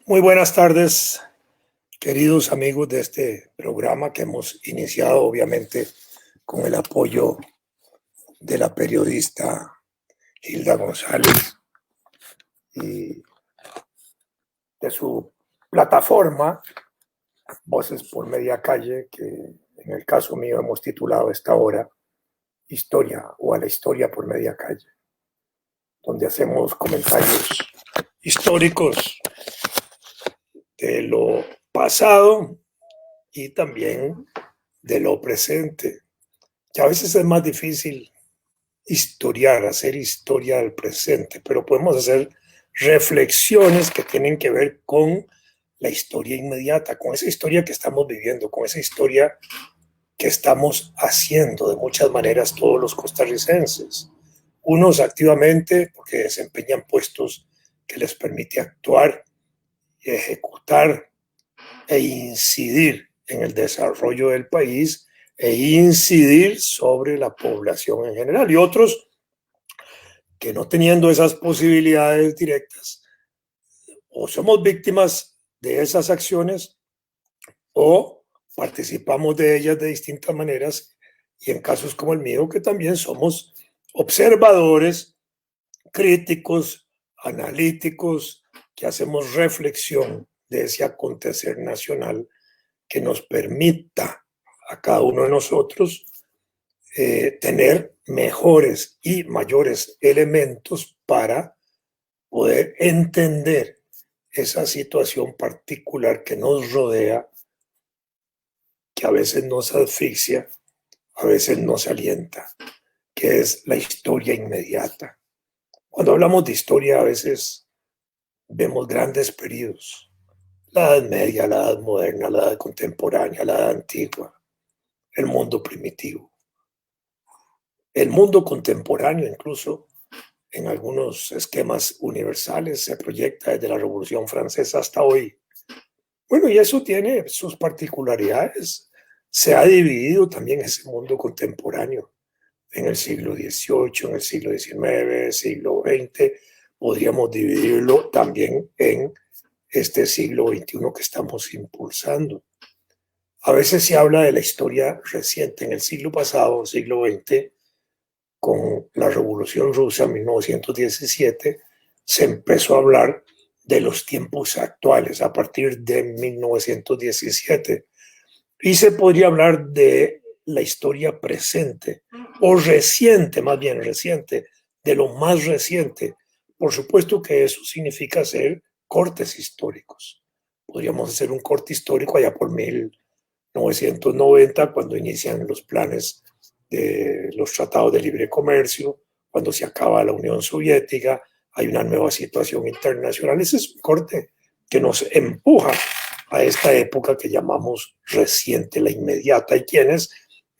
Muy buenas tardes, queridos amigos de este programa que hemos iniciado, obviamente, con el apoyo de la periodista Hilda González y de su plataforma Voces por Media Calle, que en el caso mío hemos titulado esta hora Historia o a la historia por media calle, donde hacemos comentarios históricos de lo pasado y también de lo presente, que a veces es más difícil hacer historia del presente, pero podemos hacer reflexiones que tienen que ver con la historia inmediata, con esa historia que estamos viviendo, con esa historia que estamos haciendo de muchas maneras todos los costarricenses. Unos activamente porque desempeñan puestos que les permite actuar, ejecutar e incidir en el desarrollo del país e incidir sobre la población en general. Y otros que no teniendo esas posibilidades directas, o somos víctimas de esas acciones o participamos de ellas de distintas maneras, y en casos como el mío, que también somos observadores, críticos, analíticos, que hacemos reflexión de ese acontecer nacional que nos permita a cada uno de nosotros tener mejores y mayores elementos para poder entender esa situación particular que nos rodea, que a veces nos asfixia, a veces nos alienta, que es la historia inmediata. Cuando hablamos de historia, a veces vemos grandes periodos: la Edad Media, la Edad Moderna, la Edad Contemporánea, la Edad Antigua, el mundo primitivo. El mundo contemporáneo, incluso en algunos esquemas universales, se proyecta desde la Revolución Francesa hasta hoy. Bueno, y eso tiene sus particularidades. Se ha dividido también ese mundo contemporáneo en el siglo XVIII, en el siglo XIX, siglo XX. Podríamos dividirlo también en este siglo XXI que estamos impulsando. A veces se habla de la historia reciente. En el siglo pasado, siglo XX, con la Revolución Rusa en 1917, se empezó a hablar de los tiempos actuales a partir de 1917. Y se podría hablar de la historia presente, o reciente, más bien reciente, de lo más reciente. Por supuesto que eso significa hacer cortes históricos. Podríamos hacer un corte histórico allá por 1990, cuando inician los planes de los tratados de libre comercio, cuando se acaba la Unión Soviética, hay una nueva situación internacional. Ese es un corte que nos empuja a esta época que llamamos reciente, la inmediata. Hay quienes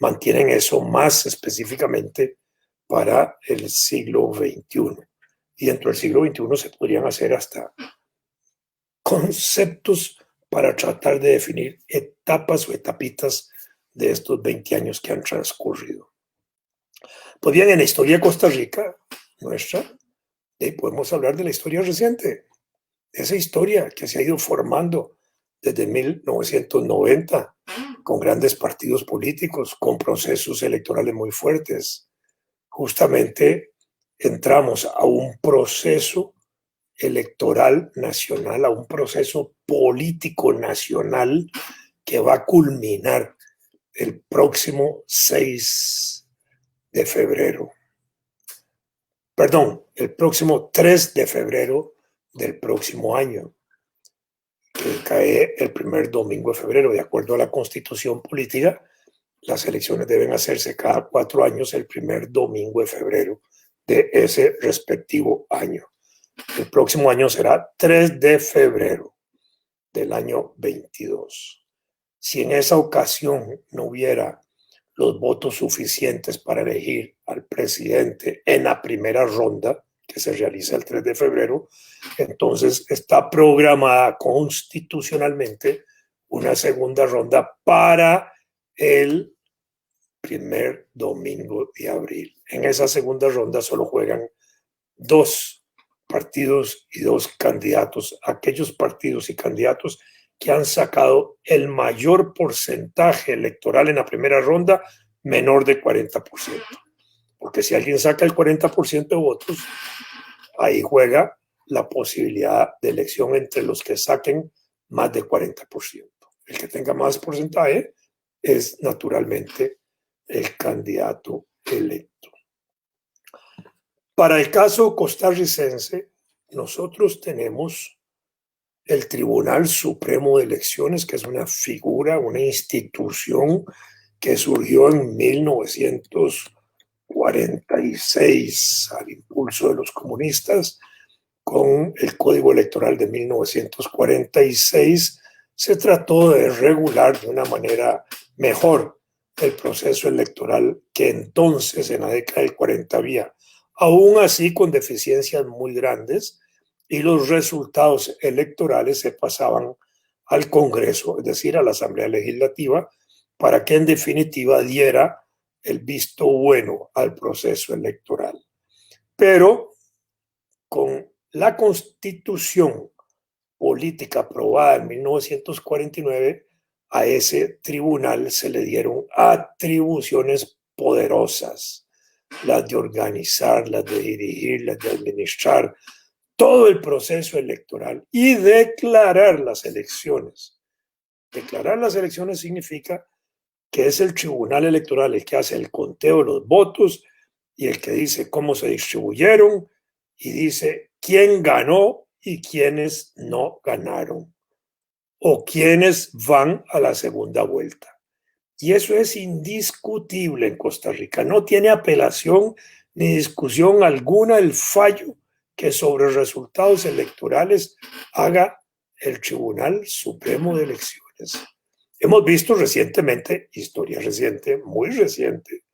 mantienen eso más específicamente para el siglo XXI. Y dentro del siglo XXI se podrían hacer hasta conceptos para tratar de definir etapas o etapitas de estos 20 años que han transcurrido. Pues bien, en la historia de Costa Rica, nuestra, podemos hablar de la historia reciente, esa historia que se ha ido formando desde 1990, con grandes partidos políticos, con procesos electorales muy fuertes. Justamente entramos a un proceso electoral nacional, a un proceso político nacional que va a culminar el próximo 6 de febrero. Perdón, el próximo 3 de febrero del próximo año, que cae el primer domingo de febrero. De acuerdo a la Constitución política, las elecciones deben hacerse cada 4 años, el primer domingo de febrero de ese respectivo año. El próximo año será 3 de febrero del año 22. Si en esa ocasión no hubiera los votos suficientes para elegir al presidente en la primera ronda, que se realiza el 3 de febrero, entonces está programada constitucionalmente una segunda ronda para el primer domingo de abril. En esa segunda ronda solo juegan 2 partidos y 2 candidatos, aquellos partidos y candidatos que han sacado el mayor porcentaje electoral en la primera ronda, menor de 40%. Porque si alguien saca el 40% de votos, ahí juega la posibilidad de elección entre los que saquen más de 40%. El que tenga más porcentaje es naturalmente el candidato electo. Para el caso costarricense, nosotros tenemos el Tribunal Supremo de Elecciones, que es una figura, una institución que surgió en 1946 al impulso de los comunistas. Con el Código Electoral de 1946 se trató de regular de una manera mejor el proceso electoral que entonces en la década del 40 había, aún así con deficiencias muy grandes, y los resultados electorales se pasaban al Congreso, es decir, a la Asamblea Legislativa, para que en definitiva diera el visto bueno al proceso electoral. Pero con la Constitución política aprobada en 1949, a ese tribunal se le dieron atribuciones poderosas, las de organizar, las de dirigir, las de administrar todo el proceso electoral y declarar las elecciones. Declarar las elecciones significa que es el tribunal electoral el que hace el conteo de los votos y el que dice cómo se distribuyeron y dice quién ganó y quiénes no ganaron o quiénes van a la segunda vuelta. Y eso es indiscutible en Costa Rica. No tiene apelación ni discusión alguna el fallo que sobre resultados electorales haga el Tribunal Supremo de Elecciones. Hemos visto recientemente, historia reciente, muy reciente,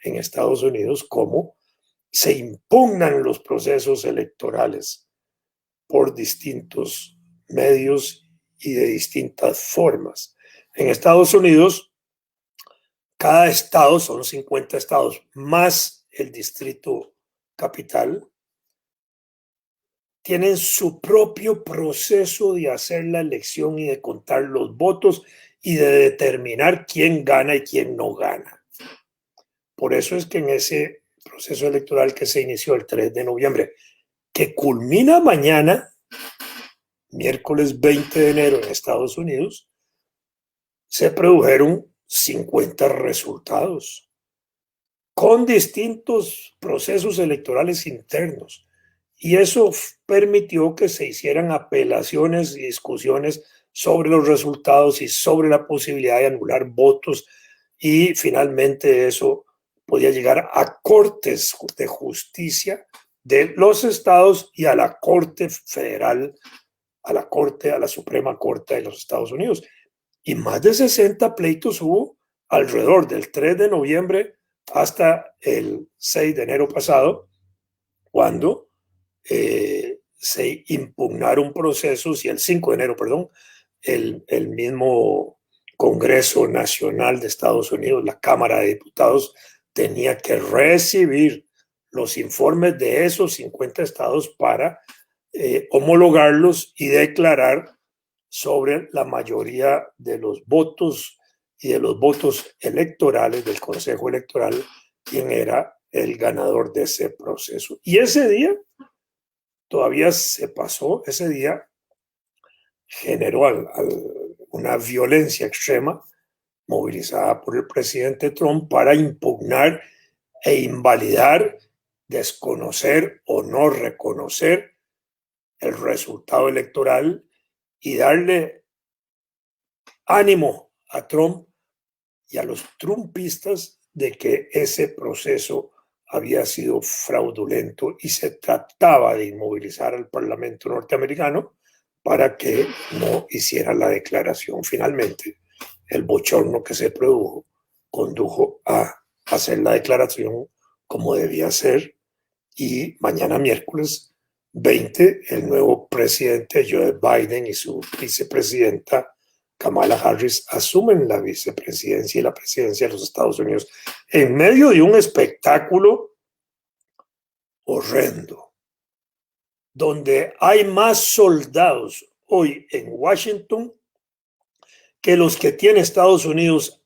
en Estados Unidos, cómo se impugnan los procesos electorales por distintos medios y de distintas formas. En Estados Unidos, cada estado, son 50 estados, más el distrito capital, tienen su propio proceso de hacer la elección y de contar los votos y de determinar quién gana y quién no gana. Por eso es que en ese proceso electoral que se inició el 3 de noviembre, que culmina mañana, miércoles 20 de enero en Estados Unidos, se produjeron 50 resultados con distintos procesos electorales internos. Y eso permitió que se hicieran apelaciones y discusiones sobre los resultados y sobre la posibilidad de anular votos. Y finalmente eso podía llegar a cortes de justicia de los estados y a la Corte Federal, a la Suprema Corte de los Estados Unidos. Y más de 60 pleitos hubo alrededor del 3 de noviembre hasta el 6 de enero pasado, cuando se impugnaron procesos y el 5 de enero, perdón, el mismo Congreso Nacional de Estados Unidos, la Cámara de Diputados, tenía que recibir los informes de esos 50 estados para homologarlos y declarar sobre la mayoría de los votos y de los votos electorales del Consejo Electoral, quién era el ganador de ese proceso. Y ese día todavía se pasó, ese día generó una violencia extrema movilizada por el presidente Trump para impugnar e invalidar, desconocer o no reconocer el resultado electoral y darle ánimo a Trump y a los trumpistas de que ese proceso había sido fraudulento y se trataba de inmovilizar al Parlamento norteamericano para que no hiciera la declaración. Finalmente, el bochorno que se produjo condujo a hacer la declaración como debía ser, y mañana miércoles 20 el nuevo presidente Joe Biden y su vicepresidenta Kamala Harris asumen la vicepresidencia y la presidencia de los Estados Unidos en medio de un espectáculo horrendo donde hay más soldados hoy en Washington que los que tiene Estados Unidos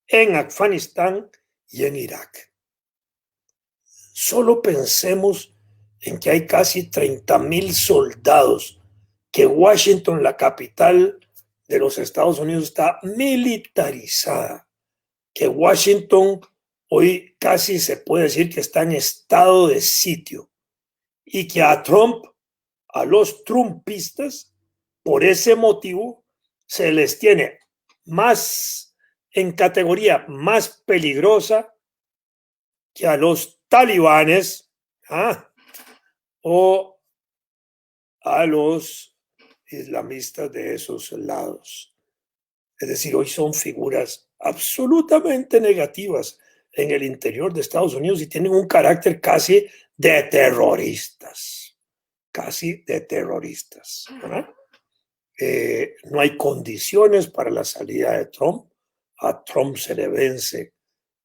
en Afganistán y en Irak. Solo pensemos en que hay casi 30,000 soldados, que Washington, la capital de los Estados Unidos, está militarizada, que Washington hoy casi se puede decir que está en estado de sitio, y que a Trump, a los trumpistas, por ese motivo, se les tiene más en categoría más peligrosa que a los talibanes o a los islamistas de esos lados. Es decir, hoy son figuras absolutamente negativas en el interior de Estados Unidos y tienen un carácter casi de terroristas, ¿verdad? No hay condiciones para la salida de Trump. A Trump se le vence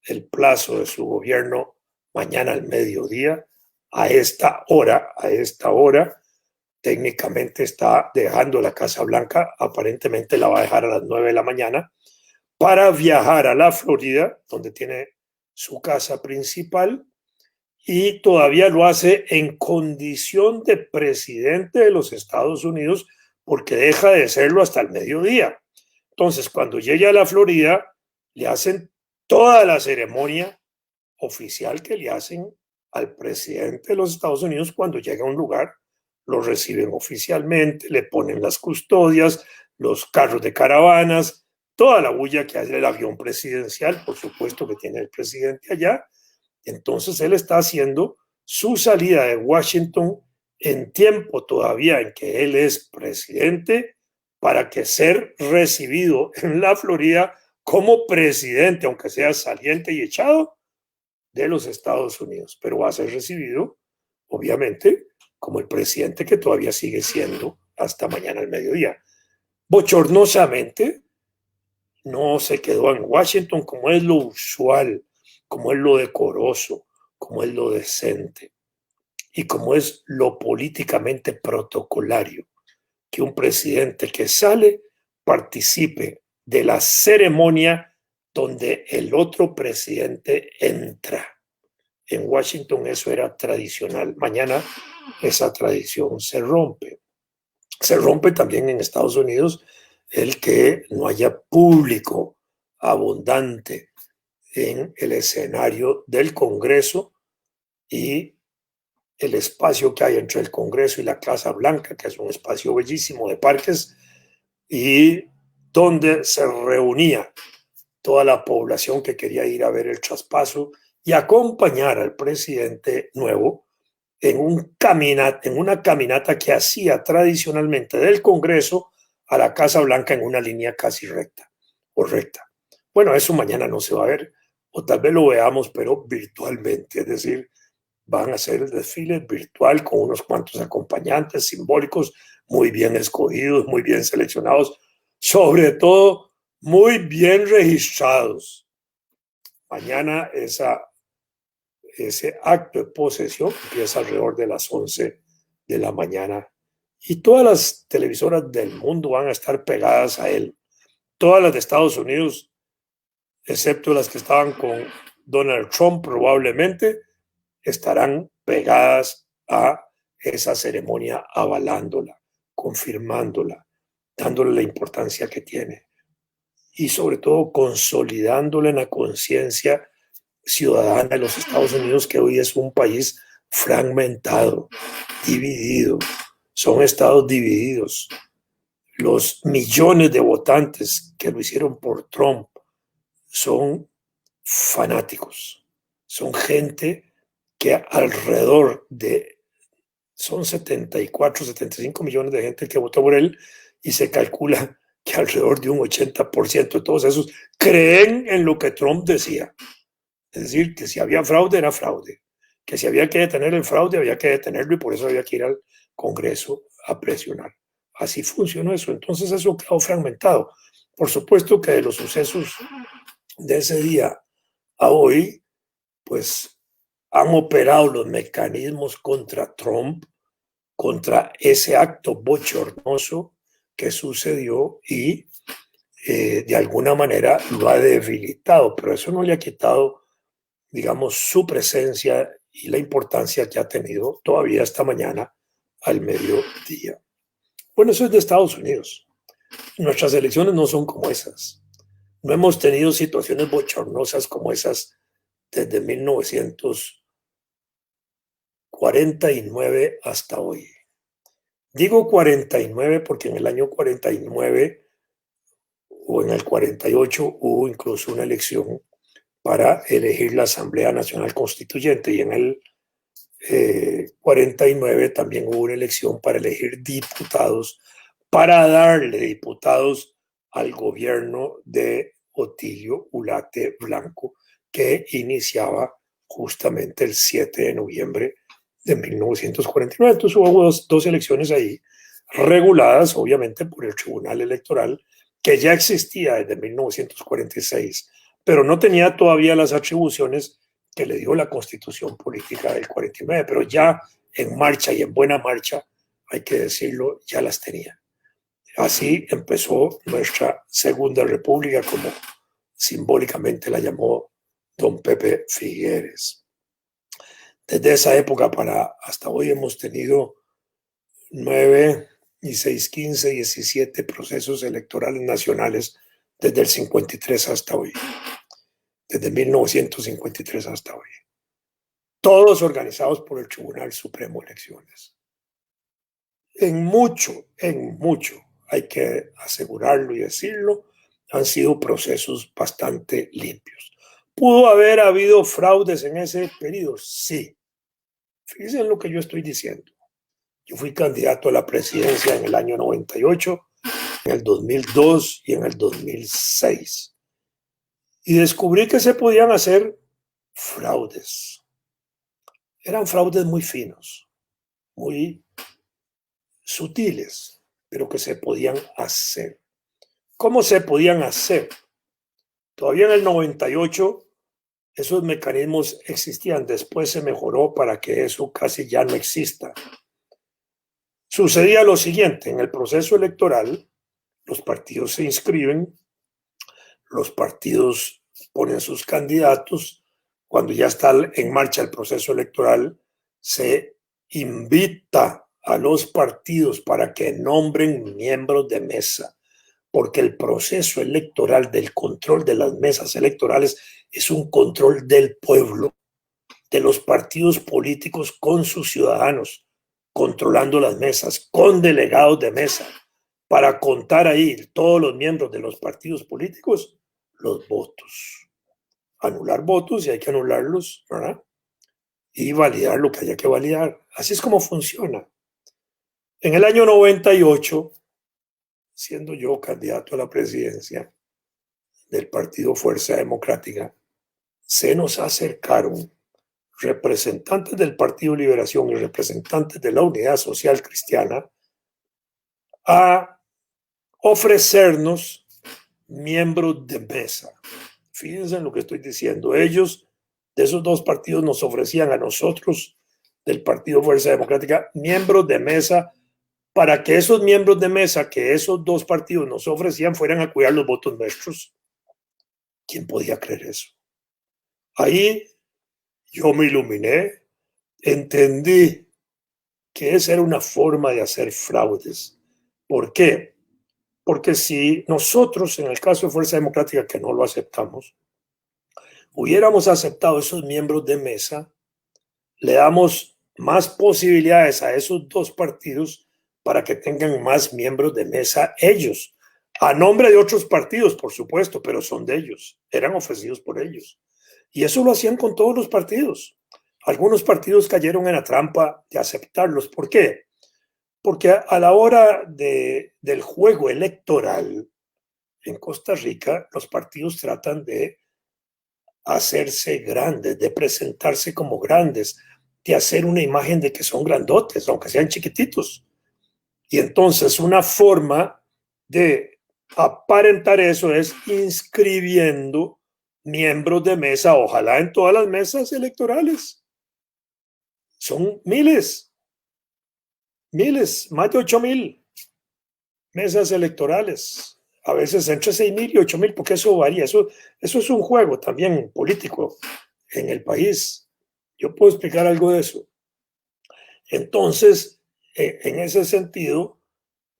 el plazo de su gobierno mañana al mediodía. A esta hora, técnicamente está dejando la Casa Blanca, aparentemente la va a dejar a las 9 de la mañana, para viajar a la Florida, donde tiene su casa principal, y todavía lo hace en condición de presidente de los Estados Unidos, porque deja de serlo hasta el mediodía. Entonces, cuando llegue a la Florida, le hacen toda la ceremonia oficial que le hacen al presidente de los Estados Unidos cuando llega a un lugar. Lo reciben oficialmente, le ponen las custodias, los carros de caravanas, toda la bulla que hace el avión presidencial, por supuesto que tiene el presidente allá. Entonces él está haciendo su salida de Washington en tiempo todavía en que él es presidente, para que ser recibido en la Florida como presidente, aunque sea saliente y echado, de los Estados Unidos, pero va a ser recibido, obviamente, como el presidente que todavía sigue siendo hasta mañana al mediodía. Bochornosamente, no se quedó en Washington como es lo usual, como es lo decoroso, como es lo decente y como es lo políticamente protocolario, que un presidente que sale participe de la ceremonia donde el otro presidente entra. En Washington eso era tradicional. Mañana esa tradición se rompe. Se rompe también en Estados Unidos el que no haya público abundante en el escenario del Congreso y el espacio que hay entre el Congreso y la Casa Blanca, que es un espacio bellísimo de parques, y donde se reunía toda la población que quería ir a ver el traspaso y acompañar al presidente nuevo en una caminata que hacía tradicionalmente del Congreso a la Casa Blanca en una línea casi recta o recta. Bueno, eso mañana no se va a ver, o tal vez lo veamos, pero virtualmente, es decir, van a hacer el desfile virtual con unos cuantos acompañantes simbólicos muy bien escogidos, muy bien seleccionados, sobre todo muy bien registrados. Mañana ese acto de posesión empieza alrededor de las 11 de la mañana y todas las televisoras del mundo van a estar pegadas a él. Todas las de Estados Unidos, excepto las que estaban con Donald Trump, probablemente estarán pegadas a esa ceremonia, avalándola, confirmándola, dándole la importancia que tiene y sobre todo consolidándola en la conciencia ciudadana de los Estados Unidos, que hoy es un país fragmentado, dividido. Son estados divididos. Los millones de votantes que lo hicieron por Trump son fanáticos, son gente que alrededor de, son 74, 75 millones de gente que votó por él, y se calcula que alrededor de un 80% de todos esos creen en lo que Trump decía. Es decir, que si había fraude, era fraude. Que si había que detener el fraude, había que detenerlo, y por eso había que ir al Congreso a presionar. Así funcionó eso. Entonces eso quedó fragmentado. Por supuesto que de los sucesos de ese día a hoy, pues han operado los mecanismos contra Trump contra ese acto bochornoso que sucedió y de alguna manera lo ha debilitado, pero eso no le ha quitado, digamos, su presencia y la importancia que ha tenido todavía esta mañana al mediodía. Bueno, eso es de Estados Unidos. Nuestras elecciones no son como esas. No hemos tenido situaciones bochornosas como esas desde 1949 hasta hoy. Digo 49 porque en el año 49 o en el 48 hubo incluso una elección para elegir la Asamblea Nacional Constituyente y en el 49 también hubo una elección para elegir diputados, para darle diputados al gobierno de Otilio Ulate Blanco, que iniciaba justamente el 7 de noviembre de 1949. Entonces hubo dos elecciones ahí, reguladas obviamente por el Tribunal Electoral, que ya existía desde 1946, pero no tenía todavía las atribuciones que le dio la Constitución Política del 49, pero ya en marcha y en buena marcha, hay que decirlo, ya las tenía. Así empezó nuestra Segunda República, como simbólicamente la llamó don Pepe Figueres. Desde esa época para hasta hoy hemos tenido 9 y 6, 15, 17 procesos electorales nacionales desde el 53 hasta hoy, desde 1953 hasta hoy. Todos organizados por el Tribunal Supremo de Elecciones. En mucho, hay que asegurarlo y decirlo, han sido procesos bastante limpios. ¿Pudo haber habido fraudes en ese periodo? Sí. Fíjense en lo que yo estoy diciendo. Yo fui candidato a la presidencia en el año 98, en el 2002 y en el 2006. Y descubrí que se podían hacer fraudes. Eran fraudes muy finos, muy sutiles, pero que se podían hacer. ¿Cómo se podían hacer? Todavía en el 98 esos mecanismos existían, después se mejoró para que eso casi ya no exista. Sucedía lo siguiente: en el proceso electoral, los partidos se inscriben, los partidos ponen sus candidatos, cuando ya está en marcha el proceso electoral, se invita a los partidos para que nombren miembros de mesa, porque el proceso electoral del control de las mesas electorales es un control del pueblo, de los partidos políticos con sus ciudadanos, controlando las mesas, con delegados de mesa, para contar ahí todos los miembros de los partidos políticos los votos. Anular votos y hay que anularlos, ¿verdad? Y validar lo que haya que validar. Así es como funciona. En el año 98, siendo yo candidato a la presidencia del partido Fuerza Democrática, se nos acercaron representantes del Partido Liberación y representantes de la Unidad Social Cristiana a ofrecernos miembros de mesa. Fíjense en lo que estoy diciendo. Ellos, de esos dos partidos, nos ofrecían a nosotros, del Partido Fuerza Democrática, miembros de mesa, para que esos miembros de mesa que esos dos partidos nos ofrecían fueran a cuidar los votos nuestros. ¿Quién podía creer eso? Ahí yo me iluminé, entendí que esa era una forma de hacer fraudes. ¿Por qué? Porque si nosotros, en el caso de Fuerza Democrática, que no lo aceptamos, hubiéramos aceptado esos miembros de mesa, le damos más posibilidades a esos dos partidos para que tengan más miembros de mesa ellos, a nombre de otros partidos, por supuesto, pero son de ellos, eran ofrecidos por ellos. Y eso lo hacían con todos los partidos. Algunos partidos cayeron en la trampa de aceptarlos. ¿Por qué? Porque a la hora del juego electoral en Costa Rica, los partidos tratan de hacerse grandes, de presentarse como grandes, de hacer una imagen de que son grandotes, aunque sean chiquititos. Y entonces una forma de aparentar eso es inscribiendo miembros de mesa, ojalá en todas las mesas electorales. Son miles miles, más de 8,000 mesas electorales, a veces entre 6,000 y 8,000, porque eso varía, eso es un juego también político en el país. Yo puedo explicar algo de eso. Entonces, en ese sentido,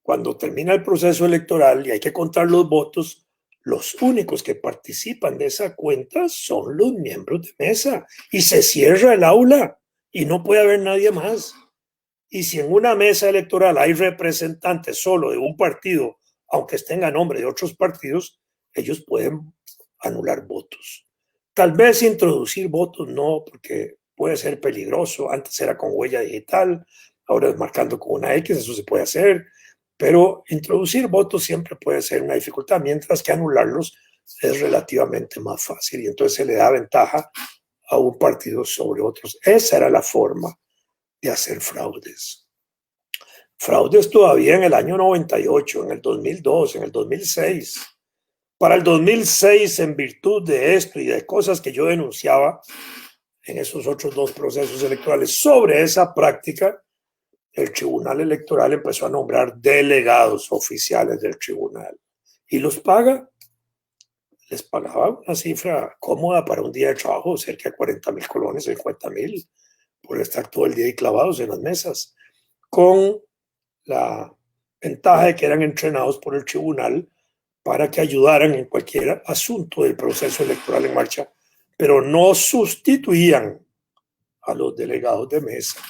cuando termina el proceso electoral y hay que contar los votos, los únicos que participan de esa cuenta son los miembros de mesa y se cierra el aula y no puede haber nadie más. Y si en una mesa electoral hay representantes solo de un partido, aunque estén a nombre de otros partidos, ellos pueden anular votos. Tal vez introducir votos no, porque puede ser peligroso. Antes era con huella digital, ahora es marcando con una X, eso se puede hacer. Pero introducir votos siempre puede ser una dificultad, mientras que anularlos es relativamente más fácil y entonces se le da ventaja a un partido sobre otros. Esa era la forma de hacer fraudes. Fraudes todavía en el año 98, en el 2002, en el 2006. Para el 2006, en virtud de esto y de cosas que yo denunciaba en esos otros dos procesos electorales sobre esa práctica, el Tribunal Electoral empezó a nombrar delegados oficiales del tribunal y los paga. Les pagaba una cifra cómoda para un día de trabajo, cerca de 40,000 colones, 50,000, por estar todo el día ahí clavados en las mesas, con la ventaja de que eran entrenados por el tribunal para que ayudaran en cualquier asunto del proceso electoral en marcha, pero no sustituían a los delegados de mesa,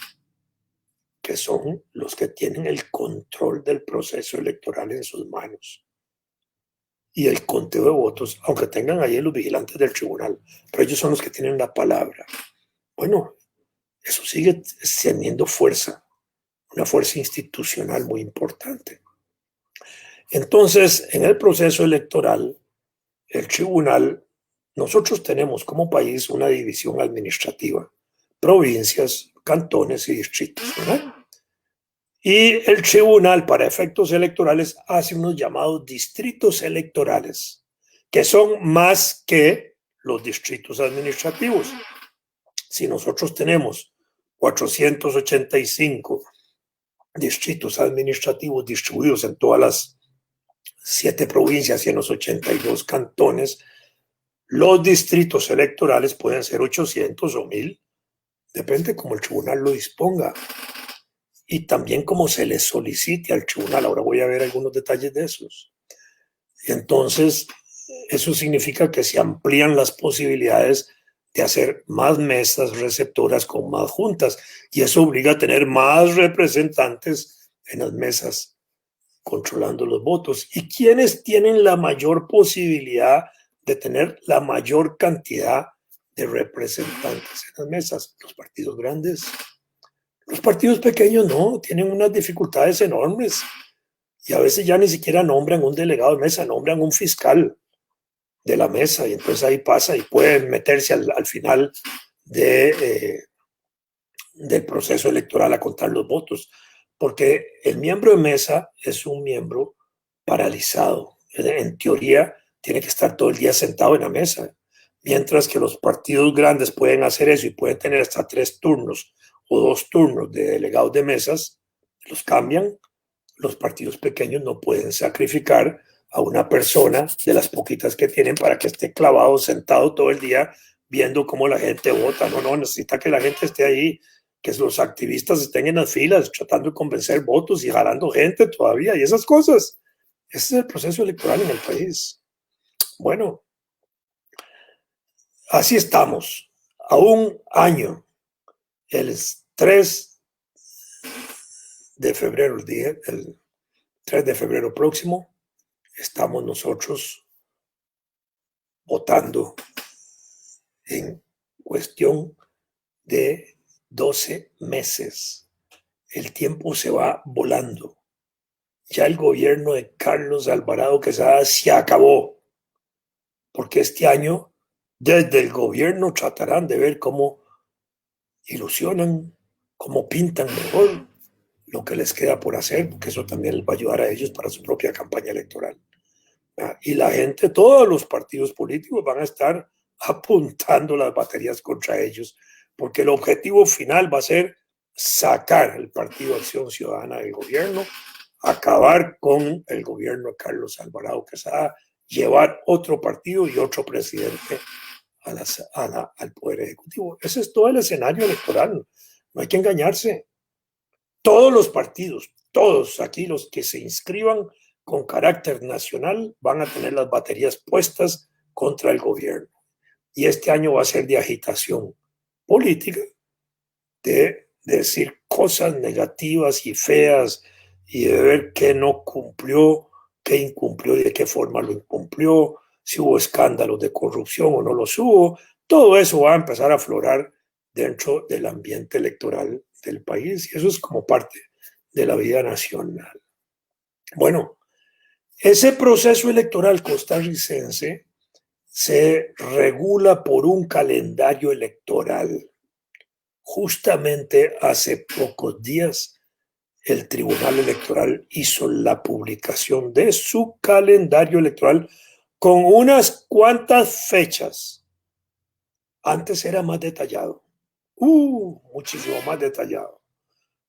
que son los que tienen el control del proceso electoral en sus manos y el conteo de votos, aunque tengan ahí los vigilantes del tribunal, pero ellos son los que tienen la palabra. Bueno, eso sigue teniendo fuerza, una fuerza institucional muy importante. Entonces, en el proceso electoral, el tribunal, nosotros tenemos como país una división administrativa, provincias, cantones y distritos, ¿verdad? Y el tribunal, para efectos electorales, hace unos llamados distritos electorales, que son más que los distritos administrativos. Si nosotros tenemos 485 distritos administrativos distribuidos en todas las 7 provincias y en los 82 cantones, los distritos electorales pueden ser 800 o 1,000, depende cómo el tribunal lo disponga y también cómo se le solicite al tribunal. Ahora voy a ver algunos detalles de esos. Entonces, eso significa que se amplían las posibilidades de hacer más mesas receptoras con más juntas y eso obliga a tener más representantes en las mesas controlando los votos. ¿Y quiénes tienen la mayor posibilidad de tener la mayor cantidad de representantes en las mesas? Los partidos grandes. Los partidos pequeños no, tienen unas dificultades enormes y a veces ya ni siquiera nombran un delegado de mesa, nombran un fiscal de la mesa y entonces ahí pasa y pueden meterse al final del proceso electoral a contar los votos, porque el miembro de mesa es un miembro paralizado. En teoría tiene que estar todo el día sentado en la mesa, mientras que los partidos grandes pueden hacer eso y pueden tener hasta 3 turnos o 2 turnos de delegados de mesas, los cambian. Los partidos pequeños no pueden sacrificar a una persona de las poquitas que tienen para que esté clavado, sentado todo el día viendo cómo la gente vota. No, necesita que la gente esté ahí, que los activistas estén en las filas tratando de convencer votos y jalando gente todavía y esas cosas. Ese es el proceso electoral en el país. Bueno, así estamos. A un año, el 3 de febrero, el 3 de febrero próximo, estamos nosotros votando en cuestión de 12 meses. El tiempo se va volando. Ya el gobierno de Carlos Alvarado Quesada se acabó, porque este año desde el gobierno tratarán de ver cómo ilusionan, cómo pintan mejor lo que les queda por hacer, porque eso también les va a ayudar a ellos para su propia campaña electoral. Y la gente, todos los partidos políticos van a estar apuntando las baterías contra ellos, porque el objetivo final va a ser sacar el Partido Acción Ciudadana del gobierno, acabar con el gobierno de Carlos Alvarado Quesada, llevar otro partido y otro presidente al Poder Ejecutivo. Ese es todo el escenario electoral. No hay que engañarse. Todos los partidos, todos aquí los que se inscriban con carácter nacional van a tener las baterías puestas contra el gobierno. Y este año va a ser de agitación política, de decir cosas negativas y feas y de ver qué no cumplió, qué incumplió y de qué forma lo incumplió, si hubo escándalos de corrupción o no los hubo. Todo eso va a empezar a aflorar dentro del ambiente electoral del país y eso es como parte de la vida nacional. Bueno, ese proceso electoral costarricense se regula por un calendario electoral. Justamente hace pocos días el Tribunal Electoral hizo la publicación de su calendario electoral con unas cuantas fechas. Antes era más detallado, muchísimo más detallado.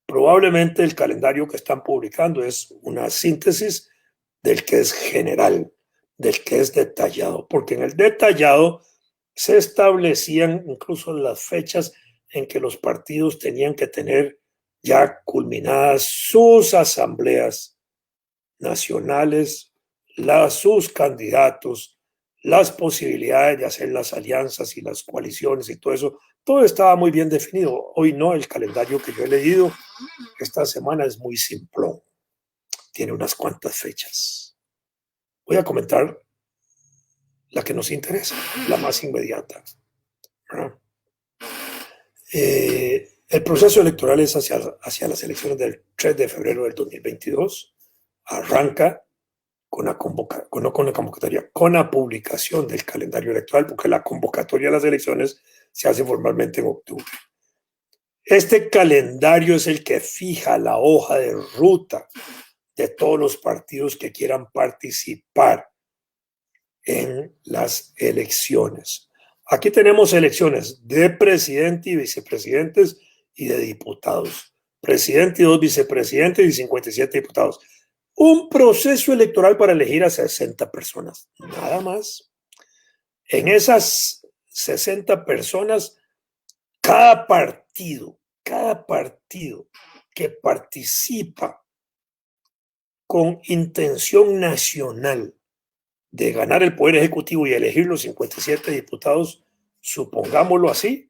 Probablemente el calendario que están publicando es una síntesis del que es general, del que es detallado, porque en el detallado se establecían incluso las fechas en que los partidos tenían que tener ya culminadas sus asambleas nacionales, sus candidatos, las posibilidades de hacer las alianzas y las coaliciones y todo eso. Todo estaba muy bien definido. Hoy no, el calendario que yo he leído esta semana es muy simplón. Tiene unas cuantas fechas. Voy a comentar la que nos interesa, la más inmediata. El proceso electoral es hacia las elecciones del 3 de febrero del 2022. Arranca con la convocatoria, con la publicación del calendario electoral, porque la convocatoria de las elecciones se hace formalmente en octubre. Este calendario es el que fija la hoja de ruta de todos los partidos que quieran participar en las elecciones. Aquí tenemos elecciones de presidente y vicepresidentes y de diputados. Presidente y 2 vicepresidentes y 57 diputados. Un proceso electoral para elegir a 60 personas, nada más. En esas 60 personas, cada partido que participa con intención nacional de ganar el Poder Ejecutivo y elegir los 57 diputados, supongámoslo así,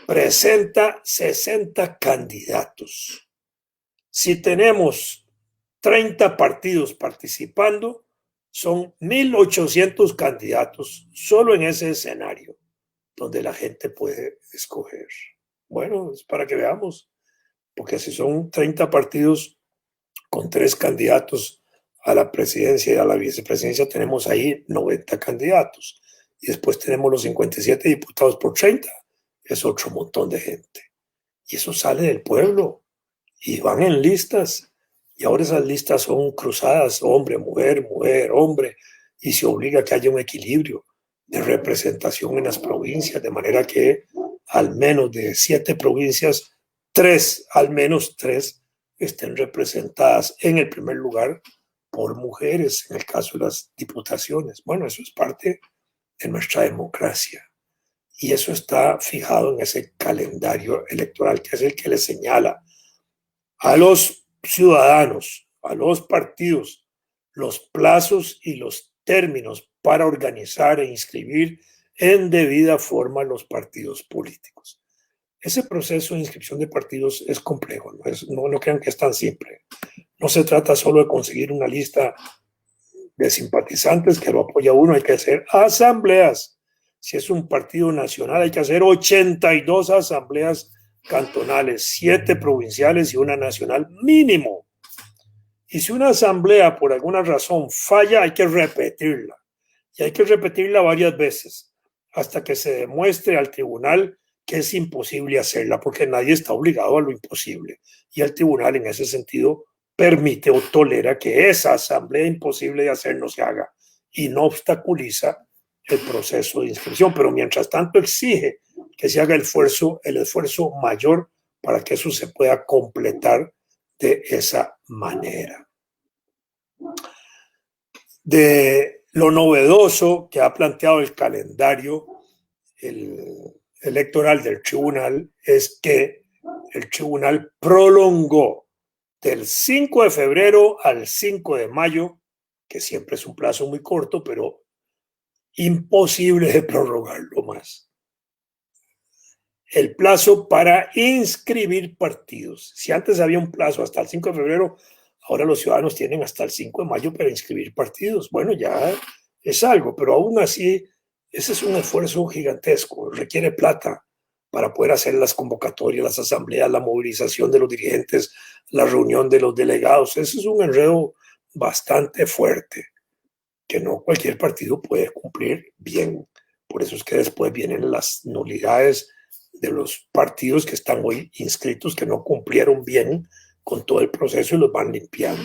presenta 60 candidatos. Si tenemos 30 partidos participando, son 1.800 candidatos solo en ese escenario donde la gente puede escoger. Bueno, es para que veamos, porque si son 30 partidos con 3 candidatos a la presidencia y a la vicepresidencia, tenemos ahí 90 candidatos. Y después tenemos los 57 diputados por 30. Es otro montón de gente. Y eso sale del pueblo. Y van en listas. Y ahora esas listas son cruzadas, hombre, mujer, mujer, hombre. Y se obliga a que haya un equilibrio de representación en las provincias, de manera que al menos de 7 provincias, al menos 3, estén representadas en el primer lugar por mujeres, en el caso de las diputaciones. Bueno, eso es parte de nuestra democracia. Y eso está fijado en ese calendario electoral, que es el que le señala a los ciudadanos, a los partidos, los plazos y los términos para organizar e inscribir en debida forma los partidos políticos. Ese proceso de inscripción de partidos es complejo, no crean que es tan simple. No se trata solo de conseguir una lista de simpatizantes que lo apoya uno, hay que hacer asambleas. Si es un partido nacional, hay que hacer 82 asambleas cantonales, 7 provinciales y una nacional mínimo. Y si una asamblea por alguna razón falla, hay que repetirla. Y hay que repetirla varias veces hasta que se demuestre al tribunal que es imposible hacerla, porque nadie está obligado a lo imposible. Y el tribunal en ese sentido permite o tolera que esa asamblea imposible de hacer no se haga y no obstaculiza el proceso de inscripción, pero mientras tanto exige que se haga el esfuerzo mayor para que eso se pueda completar de esa manera. De lo novedoso que ha planteado el calendario electoral del tribunal es que el tribunal prolongó del 5 de febrero al 5 de mayo, que siempre es un plazo muy corto, pero imposible de prorrogarlo más, el plazo para inscribir partidos. Si antes había un plazo hasta el 5 de febrero, ahora los ciudadanos tienen hasta el 5 de mayo para inscribir partidos. Bueno, ya es algo, pero aún así, ese es un esfuerzo gigantesco, requiere plata para poder hacer las convocatorias, las asambleas, la movilización de los dirigentes, la reunión de los delegados. Ese es un enredo bastante fuerte que no cualquier partido puede cumplir bien. Por eso es que después vienen las nulidades de los partidos que están hoy inscritos, que no cumplieron bien con todo el proceso y los van limpiando.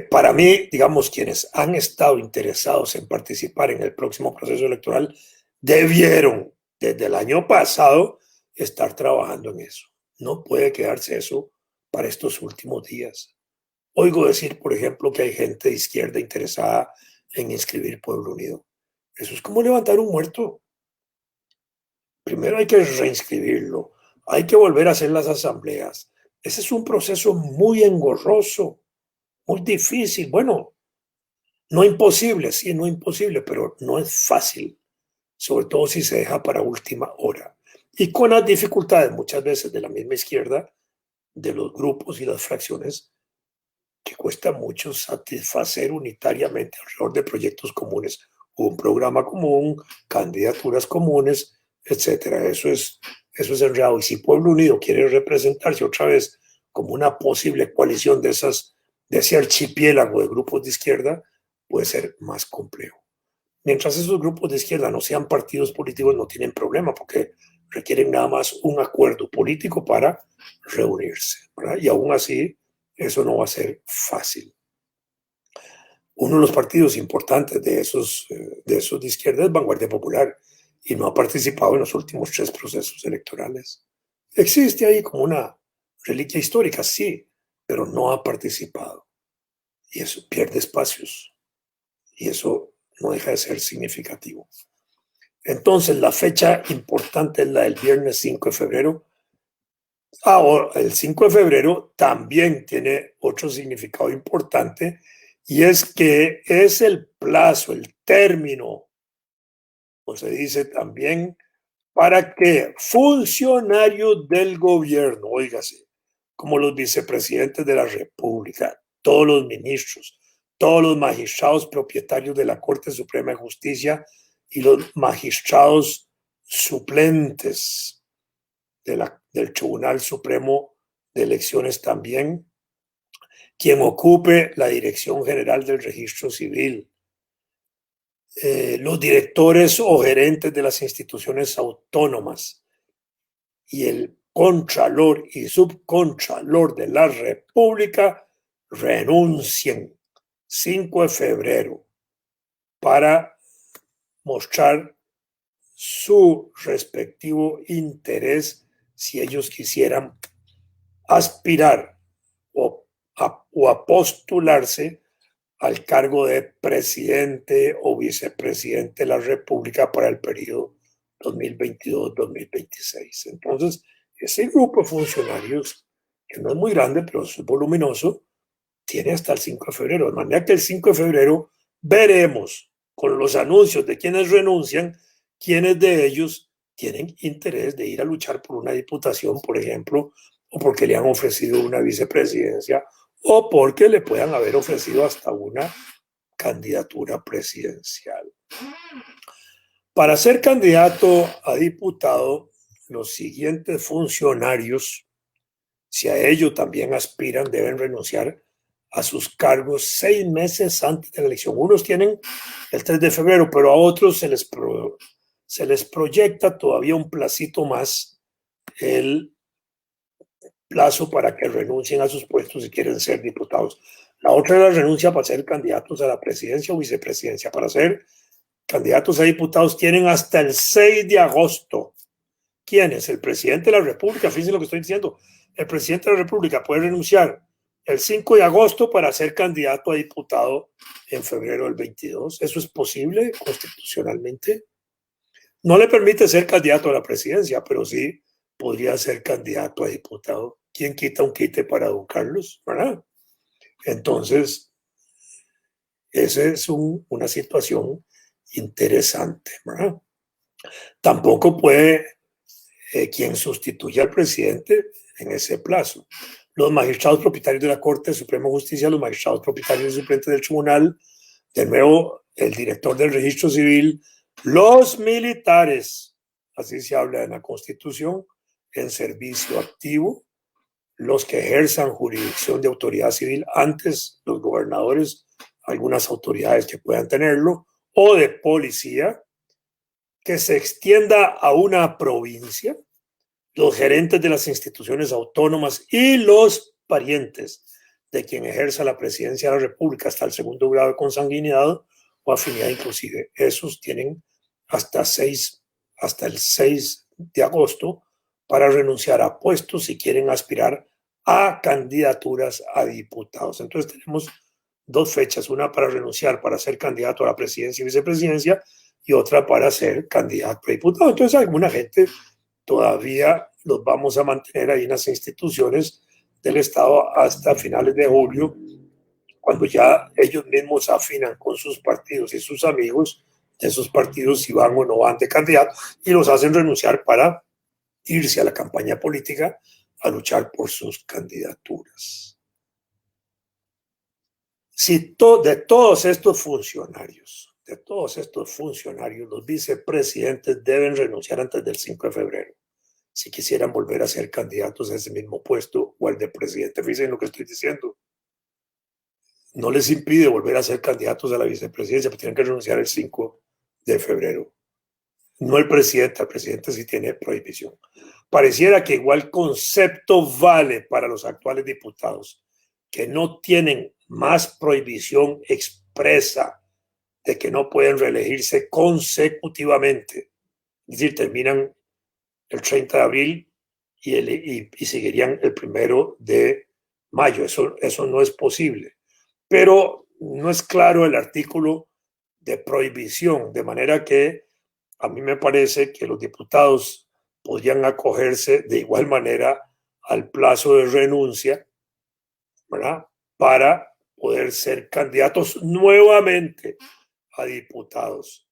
Para mí, digamos, quienes han estado interesados en participar en el próximo proceso electoral debieron, desde el año pasado, estar trabajando en eso. No puede quedarse eso para estos últimos días. Oigo decir, por ejemplo, que hay gente de izquierda interesada en inscribir Pueblo Unido. Eso es como levantar un muerto. Primero hay que reinscribirlo, hay que volver a hacer las asambleas. Ese es un proceso muy engorroso, muy difícil. Bueno, no imposible, sí, no imposible, pero no es fácil, sobre todo si se deja para última hora. Y con las dificultades muchas veces de la misma izquierda, de los grupos y las fracciones, que cuesta mucho satisfacer unitariamente alrededor de proyectos comunes, un programa común, candidaturas comunes, etcétera. Eso es enredado. Y si Pueblo Unido quiere representarse otra vez como una posible coalición de ese archipiélago de grupos de izquierda, puede ser más complejo. Mientras esos grupos de izquierda no sean partidos políticos, no tienen problema, porque requieren nada más un acuerdo político para reunirse, ¿verdad? Y aún así, eso no va a ser fácil. Uno de los partidos importantes de esos de izquierda es Vanguardia Popular, y no ha participado en los últimos 3 procesos electorales. Existe ahí como una reliquia histórica, sí, pero no ha participado. Y eso pierde espacios. Y eso no deja de ser significativo. Entonces, la fecha importante es la del viernes 5 de febrero. Ahora, el 5 de febrero también tiene otro significado importante, y es que es el plazo, el término, o se dice también, para que funcionarios del gobierno, óigase, como los vicepresidentes de la República, todos los ministros, todos los magistrados propietarios de la Corte Suprema de Justicia y los magistrados suplentes del Tribunal Supremo de Elecciones también, quien ocupe la Dirección General del Registro Civil, los directores o gerentes de las instituciones autónomas y el contralor y subcontralor de la República renuncien 5 de febrero para mostrar su respectivo interés si ellos quisieran aspirar o a postularse al cargo de presidente o vicepresidente de la República para el periodo 2022-2026. Entonces, ese grupo de funcionarios, que no es muy grande, pero es voluminoso, tiene hasta el 5 de febrero. De manera que el 5 de febrero veremos con los anuncios de quienes renuncian, quienes de ellos tienen interés de ir a luchar por una diputación, por ejemplo, o porque le han ofrecido una vicepresidencia, o porque le puedan haber ofrecido hasta una candidatura presidencial. Para ser candidato a diputado, los siguientes funcionarios, si a ello también aspiran, deben renunciar a sus cargos 6 meses antes de la elección. Unos tienen el 3 de febrero, pero a otros se les proyecta todavía un placito más, el plazo para que renuncien a sus puestos si quieren ser diputados. La otra es la renuncia para ser candidatos a la presidencia o vicepresidencia. Para ser candidatos a diputados tienen hasta el 6 de agosto. ¿Quién es? El presidente de la República. Fíjense lo que estoy diciendo. El presidente de la República puede renunciar el 5 de agosto para ser candidato a diputado en febrero del 22. ¿Eso es posible constitucionalmente? No le permite ser candidato a la presidencia, pero sí podría ser candidato a diputado. ¿Quién quita un quite para don Carlos? ¿Verdad? Entonces, esa es una situación interesante, ¿verdad? Tampoco puede quien sustituya al presidente en ese plazo. Los magistrados propietarios de la Corte de Suprema Justicia, los magistrados propietarios y suplentes del tribunal, de nuevo el director del registro civil, los militares, así se habla en la Constitución, en servicio activo, los que ejerzan jurisdicción de autoridad civil, antes los gobernadores, algunas autoridades que puedan tenerlo, o de policía, que se extienda a una provincia, los gerentes de las instituciones autónomas y los parientes de quien ejerza la presidencia de la República hasta el segundo grado de consanguinidad o afinidad inclusive. Esos tienen hasta el 6 de agosto para renunciar a puestos si quieren aspirar a candidaturas a diputados. Entonces tenemos dos fechas, una para renunciar para ser candidato a la presidencia y vicepresidencia y otra para ser candidato a diputado. Entonces alguna gente todavía los vamos a mantener ahí en las instituciones del Estado hasta finales de julio, cuando ya ellos mismos afinan con sus partidos y sus amigos de esos partidos si van o no van de candidato y los hacen renunciar para irse a la campaña política a luchar por sus candidaturas. Si de todos estos funcionarios, los vicepresidentes deben renunciar antes del 5 de febrero si quisieran volver a ser candidatos a ese mismo puesto o al de presidente. Fíjense lo que estoy diciendo. No les impide volver a ser candidatos a la vicepresidencia, pero tienen que renunciar el 5 de febrero. No el presidente sí tiene prohibición. Pareciera que igual concepto vale para los actuales diputados, que no tienen más prohibición expresa de que no pueden reelegirse consecutivamente. Es decir, terminan el 30 de abril y seguirían el 1 de mayo. Eso no es posible. Pero no es claro el artículo de prohibición, de manera que a mí me parece que los diputados podrían acogerse de igual manera al plazo de renuncia, ¿verdad? Para poder ser candidatos nuevamente a diputados,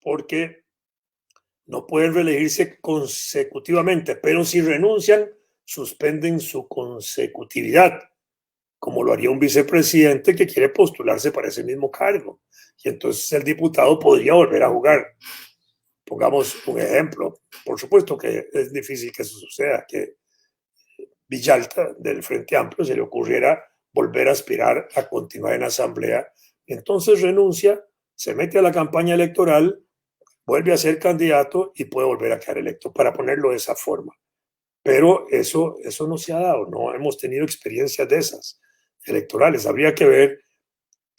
porque no pueden reelegirse consecutivamente, pero si renuncian, suspenden su consecutividad, como lo haría un vicepresidente que quiere postularse para ese mismo cargo. Y entonces el diputado podría volver a jugar. Pongamos un ejemplo. Por supuesto que es difícil que eso suceda, que Villalta del Frente Amplio se le ocurriera volver a aspirar a continuar en asamblea. Entonces renuncia, se mete a la campaña electoral, vuelve a ser candidato y puede volver a quedar electo, para ponerlo de esa forma. Pero eso no se ha dado, no hemos tenido experiencias de esas electorales. Habría que ver,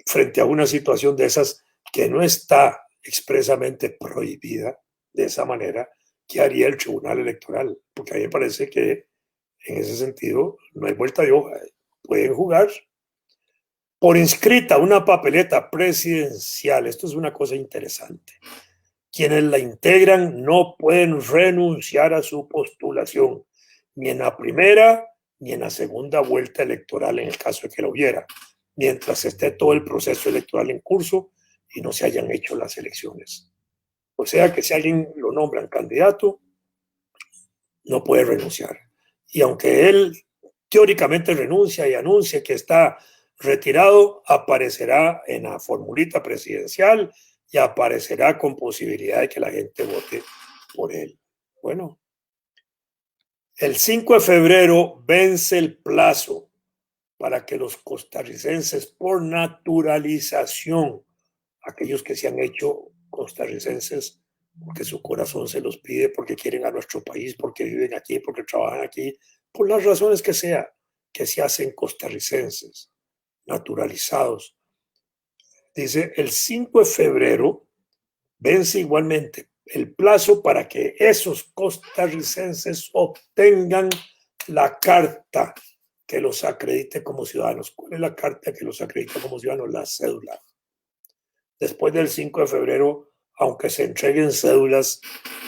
frente a una situación de esas que no está expresamente prohibida de esa manera, ¿qué haría el Tribunal Electoral? Porque a mí me parece que en ese sentido no hay vuelta de hoja. Pueden jugar por inscrita una papeleta presidencial. Esto es una cosa interesante. Quienes la integran no pueden renunciar a su postulación, ni en la primera ni en la segunda vuelta electoral, en el caso de que lo hubiera, mientras esté todo el proceso electoral en curso y no se hayan hecho las elecciones. O sea que si alguien lo nombran candidato, no puede renunciar. Y aunque él teóricamente renuncia y anuncia que está retirado, aparecerá en la formulita presidencial y aparecerá con posibilidad de que la gente vote por él. Bueno, el 5 de febrero vence el plazo para que los costarricenses, por naturalización, aquellos que se han hecho costarricenses porque su corazón se los pide, porque quieren a nuestro país, porque viven aquí, porque trabajan aquí, por las razones que sea, que se hacen costarricenses, naturalizados. Dice, el 5 de febrero vence igualmente el plazo para que esos costarricenses obtengan la carta que los acredite como ciudadanos. ¿Cuál es la carta que los acredita como ciudadanos? La cédula. Después del 5 de febrero, aunque se entreguen cédulas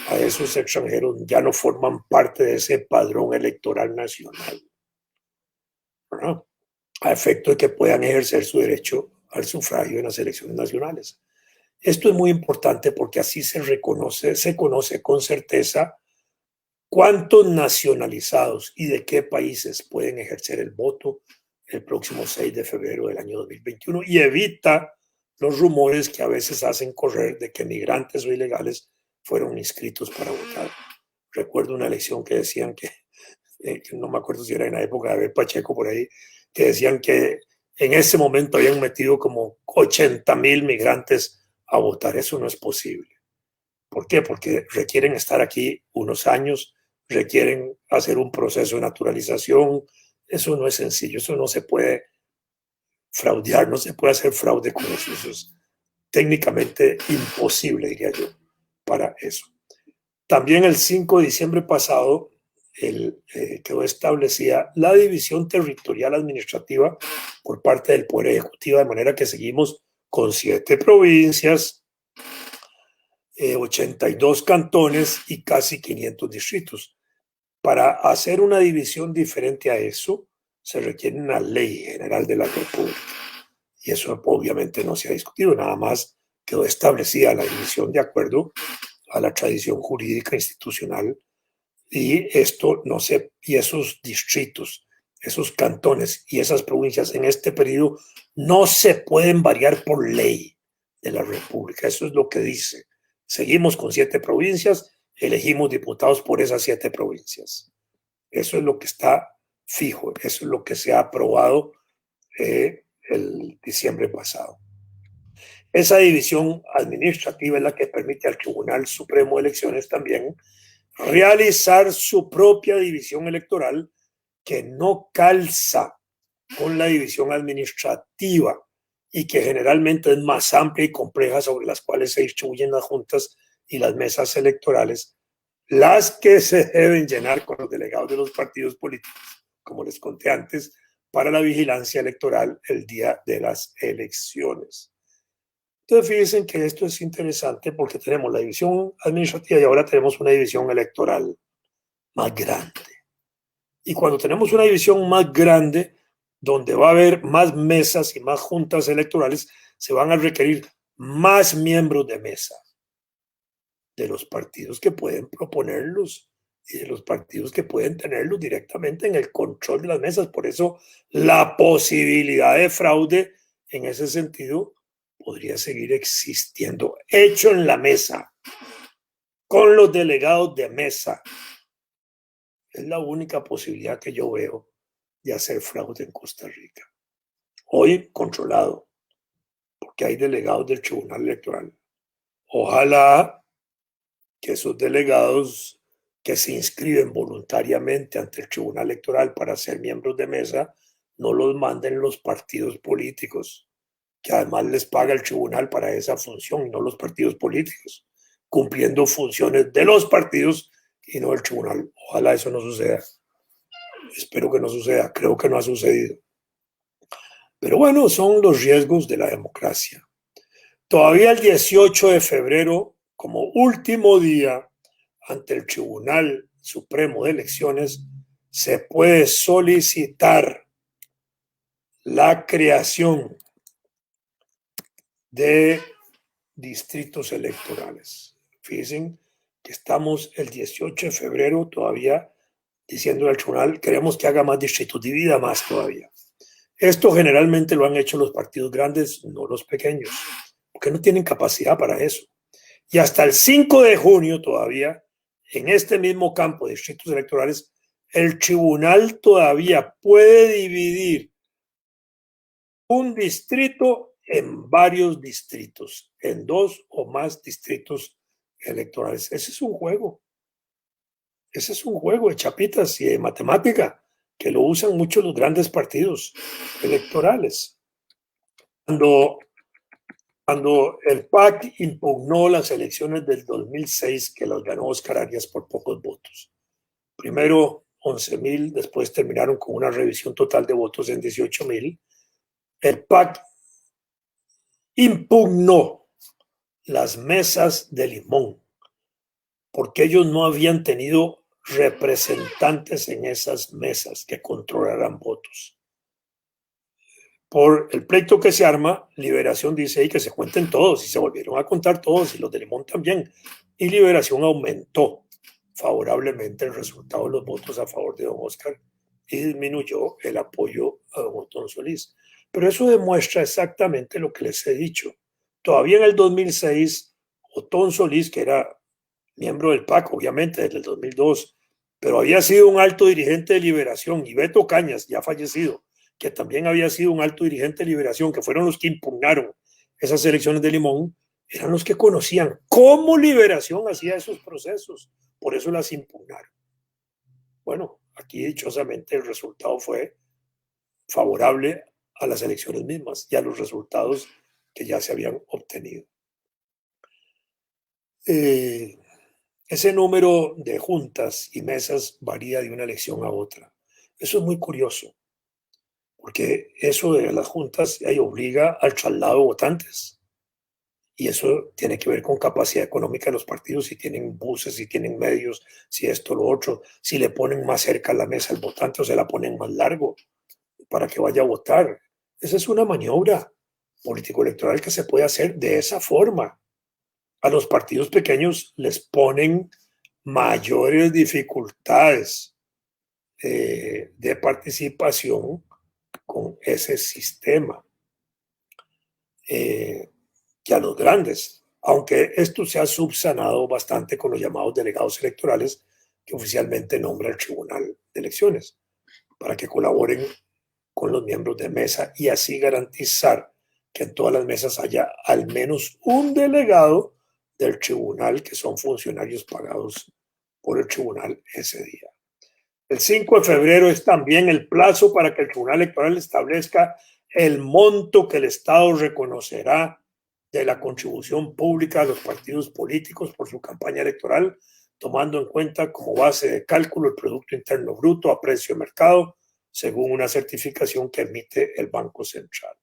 a esos extranjeros, ya no forman parte de ese padrón electoral nacional, ¿verdad? A efecto de que puedan ejercer su derecho al sufragio en las elecciones nacionales. Esto es muy importante porque así se conoce con certeza cuántos nacionalizados y de qué países pueden ejercer el voto el próximo 6 de febrero del año 2021 y evita los rumores que a veces hacen correr de que migrantes o ilegales fueron inscritos para votar. Recuerdo una elección que decían que no me acuerdo si era en la época de Abel Pacheco por ahí, que decían que en ese momento habían metido como 80,000 migrantes a votar. Eso no es posible. ¿Por qué? Porque requieren estar aquí unos años, requieren hacer un proceso de naturalización. Eso no es sencillo, eso no se puede fraudear, no se puede hacer fraude con eso. Eso es técnicamente imposible, diría yo, para eso. También el 5 de diciembre pasado quedó establecida la división territorial administrativa por parte del Poder Ejecutivo, de manera que seguimos con 7 provincias, 82 cantones y casi 500 distritos. Para hacer una división diferente a eso, se requiere una ley general de la República. Y eso obviamente no se ha discutido, nada más quedó establecida la división de acuerdo a la tradición jurídica institucional. Y esto no se, y esos distritos, esos cantones y esas provincias en este periodo no se pueden variar por ley de la República. Eso es lo que dice. Seguimos con 7 provincias, elegimos diputados por esas 7 provincias. Eso es lo que está fijo, eso es lo que se ha aprobado el diciembre pasado. Esa división administrativa es la que permite al Tribunal Supremo de Elecciones también realizar su propia división electoral que no calza con la división administrativa y que generalmente es más amplia y compleja, sobre las cuales se distribuyen las juntas y las mesas electorales, las que se deben llenar con los delegados de los partidos políticos, como les conté antes, para la vigilancia electoral el día de las elecciones. Entonces fíjense que esto es interesante porque tenemos la división administrativa y ahora tenemos una división electoral más grande. Y cuando tenemos una división más grande, donde va a haber más mesas y más juntas electorales, se van a requerir más miembros de mesa de los partidos que pueden proponerlos y de los partidos que pueden tenerlos directamente en el control de las mesas. Por eso la posibilidad de fraude en ese sentido podría seguir existiendo, hecho en la mesa, con los delegados de mesa. Es la única posibilidad que yo veo de hacer fraude en Costa Rica. Hoy controlado, porque hay delegados del Tribunal Electoral. Ojalá que esos delegados que se inscriben voluntariamente ante el Tribunal Electoral para ser miembros de mesa no los manden los partidos políticos, que además les paga el tribunal para esa función y no los partidos políticos, cumpliendo funciones de los partidos y no del tribunal. Ojalá eso no suceda. Espero que no suceda. Creo que no ha sucedido. Pero bueno, son los riesgos de la democracia. Todavía el 18 de febrero, como último día ante el Tribunal Supremo de Elecciones, se puede solicitar la creación de distritos electorales. Fíjense que estamos el 18 de febrero todavía diciendo al tribunal, queremos que haga más distritos, divida más todavía. Esto generalmente lo han hecho los partidos grandes, no los pequeños, porque no tienen capacidad para eso. Y hasta el 5 de junio todavía, en este mismo campo de distritos electorales, el tribunal todavía puede dividir un distrito en varios distritos, en 2 o más distritos electorales. Ese es un juego. Ese es un juego de chapitas y de matemática que lo usan mucho los grandes partidos electorales. Cuando Cuando el PAC impugnó las elecciones del 2006, que las ganó Oscar Arias por pocos votos. Primero 11,000, después terminaron con una revisión total de votos en 18,000. El PAC impugnó las mesas de Limón, porque ellos no habían tenido representantes en esas mesas que controlaran votos. Por el pleito que se arma, Liberación dice ahí que se cuenten todos, y se volvieron a contar todos, y los de Limón también. Y Liberación aumentó favorablemente el resultado de los votos a favor de don Oscar y disminuyó el apoyo a don Otón Solís. Pero eso demuestra exactamente lo que les he dicho. Todavía en el 2006, Otón Solís, que era miembro del PAC, obviamente, desde el 2002, pero había sido un alto dirigente de Liberación, y Beto Cañas, ya fallecido, que también había sido un alto dirigente de Liberación, que fueron los que impugnaron esas elecciones de Limón, eran los que conocían cómo Liberación hacía esos procesos, por eso las impugnaron. Bueno, aquí dichosamente el resultado fue favorable a las elecciones mismas y a los resultados que ya se habían obtenido. Ese número de juntas y mesas varía de una elección a otra. Eso es muy curioso, porque eso de las juntas obliga al traslado de votantes. Y eso tiene que ver con capacidad económica de los partidos, si tienen buses, si tienen medios, si esto, lo otro, si le ponen más cerca a la mesa al votante o se la ponen más largo para que vaya a votar. Esa es una maniobra político-electoral que se puede hacer de esa forma. A los partidos pequeños les ponen mayores dificultades de participación con ese sistema que a los grandes, aunque esto se ha subsanado bastante con los llamados delegados electorales que oficialmente nombra el Tribunal de Elecciones para que colaboren con los miembros de mesa y así garantizar que en todas las mesas haya al menos un delegado del tribunal que son funcionarios pagados por el tribunal ese día. El 5 de febrero es también el plazo para que el Tribunal Electoral establezca el monto que el Estado reconocerá de la contribución pública a los partidos políticos por su campaña electoral, tomando en cuenta como base de cálculo el Producto Interno Bruto a precio de mercado, según una certificación que emite el Banco Central.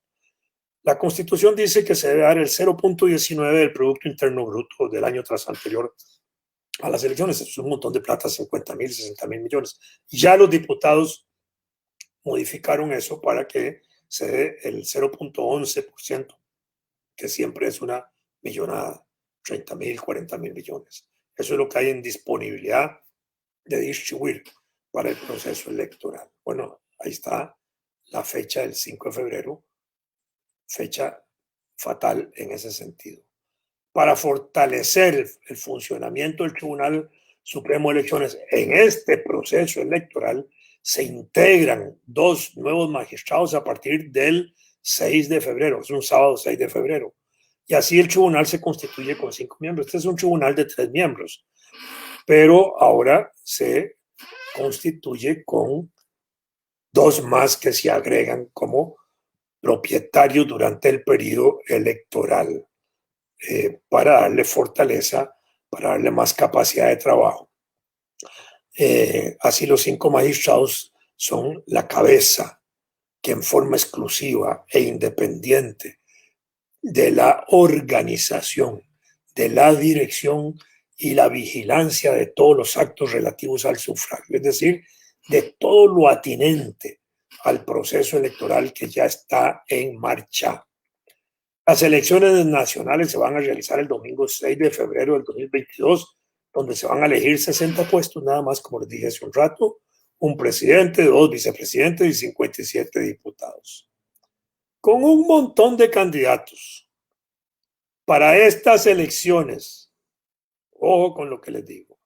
La Constitución dice que se debe dar el 0.19 del Producto Interno Bruto del año tras anterior a las elecciones. Es un montón de plata, 50,000, 60,000 millones. Ya los diputados modificaron eso para que se dé el 0.11%, que siempre es una millonada, 30,000, 40,000 millones. Eso es lo que hay en disponibilidad de distribuir para el proceso electoral. Bueno, ahí está la fecha del 5 de febrero, fecha fatal en ese sentido. Para fortalecer el funcionamiento del Tribunal Supremo de Elecciones en este proceso electoral, se integran 2 nuevos magistrados a partir del 6 de febrero, es un sábado 6 de febrero. Y así el tribunal se constituye con 5 miembros. Este es un tribunal de 3 miembros, pero ahora se constituye con 2 más que se agregan como propietarios durante el periodo electoral. Para darle fortaleza, para darle más capacidad de trabajo. Así los 5 magistrados son la cabeza que en forma exclusiva e independiente de la organización, de la dirección y la vigilancia de todos los actos relativos al sufragio, es decir, de todo lo atinente al proceso electoral que ya está en marcha. Las elecciones nacionales se van a realizar el domingo 6 de febrero del 2022, donde se van a elegir 60 puestos, nada más, como les dije hace un rato, un presidente, 2 vicepresidentes y 57 diputados. Con un montón de candidatos para estas elecciones, ojo con lo que les digo,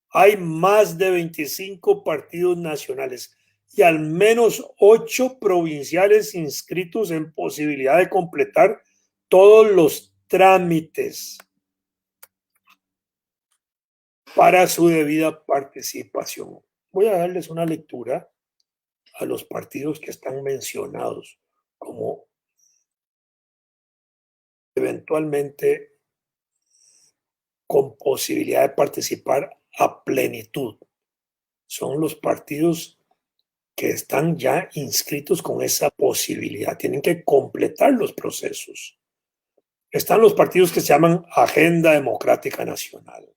hay más de 25 partidos nacionales y al menos 8 provinciales inscritos en posibilidad de completar todos los trámites para su debida participación. Voy a darles una lectura a los partidos que están mencionados como eventualmente con posibilidad de participar a plenitud. Son los partidos que están ya inscritos con esa posibilidad. Tienen que completar los procesos. Están los partidos que se llaman Agenda Democrática Nacional,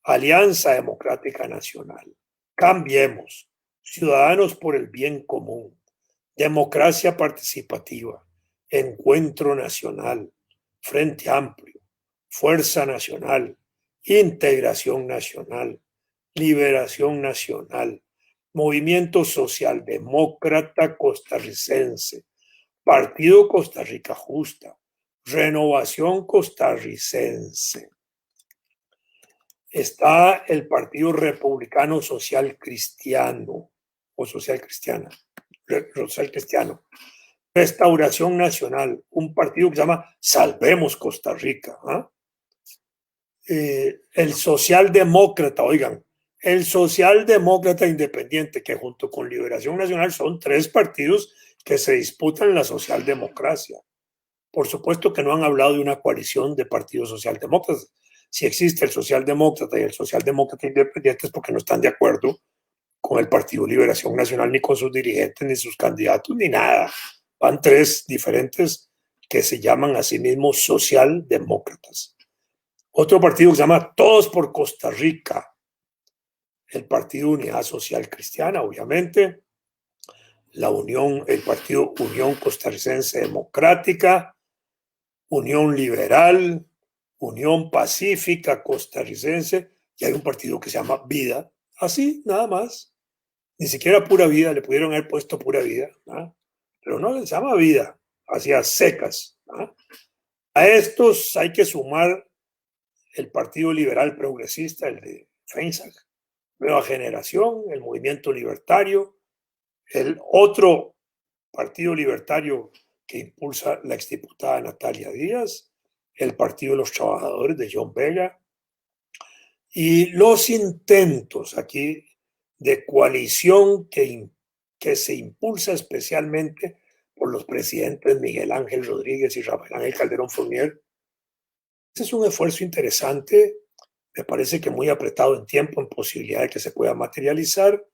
Alianza Democrática Nacional, Cambiemos, Ciudadanos por el Bien Común, Democracia Participativa, Encuentro Nacional, Frente Amplio, Fuerza Nacional, Integración Nacional, Liberación Nacional, Movimiento Socialdemócrata Costarricense, Partido Costa Rica Justa, Renovación Costarricense. Está el Partido Republicano Social Cristiano o Social Cristiana, Social Cristiano. Restauración Nacional, un partido que se llama Salvemos Costa Rica. El Socialdemócrata, oigan, el Socialdemócrata Independiente, que junto con Liberación Nacional son 3 partidos que se disputan la socialdemocracia. Por supuesto que no han hablado de una coalición de partidos socialdemócratas. Si existe el socialdemócrata y el socialdemócrata independiente es porque no están de acuerdo con el Partido Liberación Nacional, ni con sus dirigentes, ni sus candidatos, ni nada. Van 3 diferentes que se llaman a sí mismos socialdemócratas. Otro partido que se llama Todos por Costa Rica, el Partido Unidad Social Cristiana, obviamente, el Partido Unión Costarricense Democrática, Unión Liberal, Unión Pacífica Costarricense, y hay un partido que se llama Vida, así, nada más. Ni siquiera Pura Vida, le pudieron haber puesto Pura Vida, ¿no? Pero no, se llama Vida, así a secas, ¿no? A estos hay que sumar el Partido Liberal Progresista, el de Feinsack, Nueva Generación, el Movimiento Libertario, el otro Partido Libertario que impulsa la exdiputada Natalia Díaz, el Partido de los Trabajadores de John Vega, y los intentos aquí de coalición que se impulsa especialmente por los presidentes Miguel Ángel Rodríguez y Rafael Ángel Calderón Fournier. Este es un esfuerzo interesante, me parece que muy apretado en tiempo, en posibilidad de que se pueda materializar,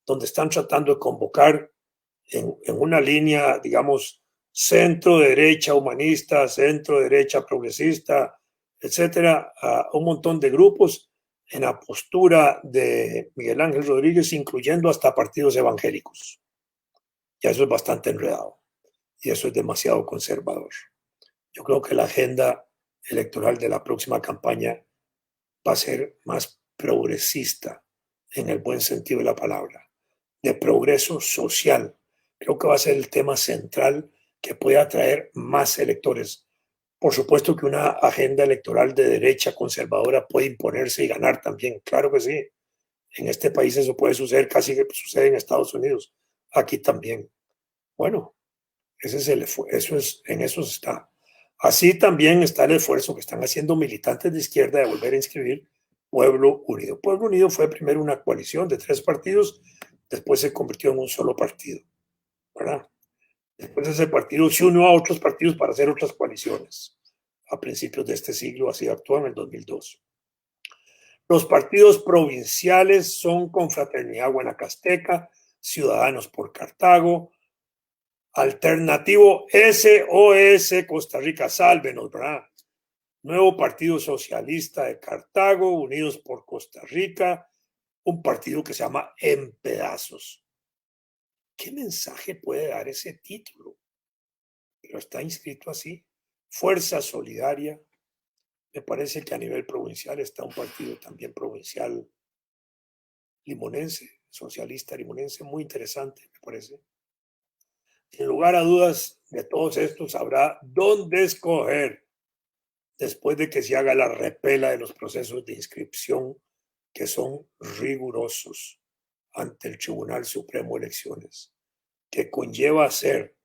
donde están tratando de convocar en una línea, digamos, centro-derecha humanista, centro-derecha progresista, etcétera, a un montón de grupos en la postura de Miguel Ángel Rodríguez, incluyendo hasta partidos evangélicos. Ya eso es bastante enredado y eso es demasiado conservador. Yo creo que la agenda electoral de la próxima campaña va a ser más progresista en el buen sentido de la palabra, de progreso social. Creo que va a ser el tema central que puede atraer más electores. Por supuesto que una agenda electoral de derecha conservadora puede imponerse y ganar también, claro que sí. En este país eso puede suceder, casi que sucede en Estados Unidos, aquí también. Bueno, en eso está. Así también está el esfuerzo que están haciendo militantes de izquierda de volver a inscribir Pueblo Unido. Pueblo Unido fue primero una coalición de 3 partidos, después se convirtió en un solo partido, ¿verdad? Después ese partido se unió a otros partidos para hacer otras coaliciones. A principios de este siglo, así actuó en el 2002. Los partidos provinciales son Confraternidad Guanacasteca, Ciudadanos por Cartago, Alternativo SOS Costa Rica, sálvenos, ¿verdad? Nuevo Partido Socialista de Cartago, Unidos por Costa Rica, un partido que se llama En Pedazos. ¿Qué mensaje puede dar ese título? Pero está inscrito así. Fuerza Solidaria. Me parece que a nivel provincial está un partido también provincial limonense, socialista limonense, muy interesante, me parece. Sin lugar a dudas, de todos estos habrá dónde escoger después de que se haga la repela de los procesos de inscripción que son rigurosos ante el Tribunal Supremo de Elecciones, que conlleva hacer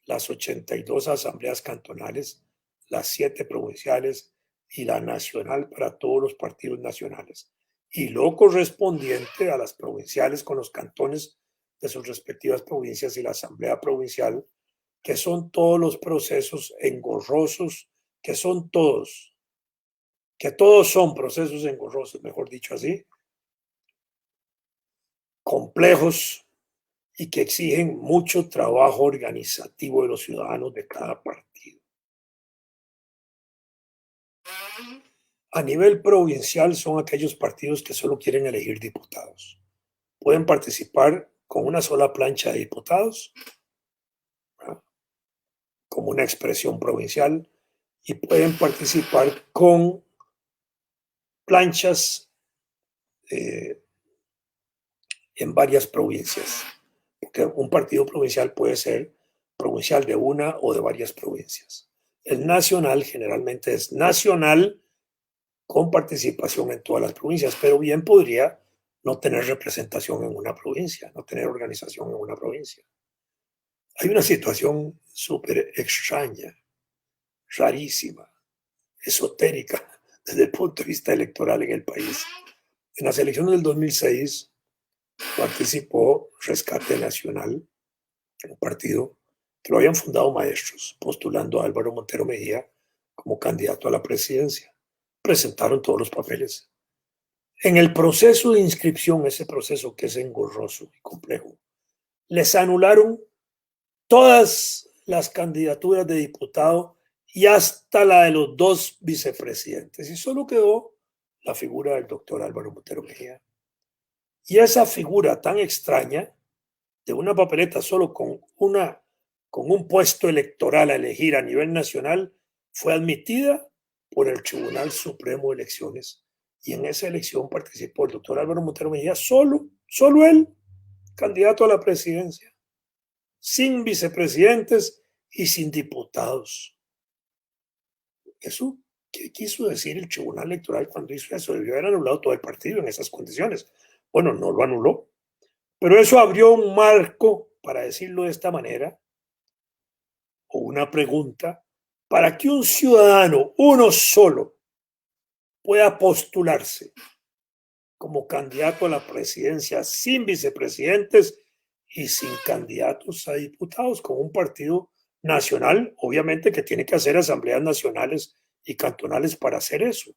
las 82 asambleas cantonales, las 7 provinciales y la nacional para todos los partidos nacionales, y lo correspondiente a las provinciales con los cantones de sus respectivas provincias y la asamblea provincial, que son todos los procesos engorrosos que son todos, que todos son procesos engorrosos, mejor dicho así, complejos y que exigen mucho trabajo organizativo de los ciudadanos de cada partido. A nivel provincial son aquellos partidos que solo quieren elegir diputados. Pueden participar con una sola plancha de diputados, ¿verdad?, como una expresión provincial, y pueden participar con planchas eh, en varias provincias, porque un partido provincial puede ser provincial de una o de varias provincias. El nacional generalmente es nacional con participación en todas las provincias, pero bien podría no tener representación en una provincia, no tener organización en una provincia. Hay una situación súper extraña, rarísima, esotérica desde el punto de vista electoral en el país. En las elecciones del 2006 participó Rescate Nacional, un partido que lo habían fundado maestros, postulando a Álvaro Montero Mejía como candidato a la presidencia. Presentaron todos los papeles. En el proceso de inscripción, ese proceso que es engorroso y complejo, les anularon todas las candidaturas de diputado y hasta la de los dos vicepresidentes. Y solo quedó la figura del doctor Álvaro Montero Mejía. Y esa figura tan extraña, de una papeleta solo con un puesto electoral a elegir a nivel nacional, fue admitida por el Tribunal Supremo de Elecciones. Y en esa elección participó el doctor Álvaro Montero Mejía, solo él, candidato a la presidencia, sin vicepresidentes y sin diputados. Eso, ¿qué quiso decir el Tribunal Electoral cuando hizo eso? Debió haber anulado todo el partido en esas condiciones. Bueno, no lo anuló, pero eso abrió un marco, para decirlo de esta manera, o una pregunta, para que un ciudadano, uno solo, pueda postularse como candidato a la presidencia sin vicepresidentes y sin candidatos a diputados, con un partido nacional, obviamente, que tiene que hacer asambleas nacionales y cantonales para hacer eso.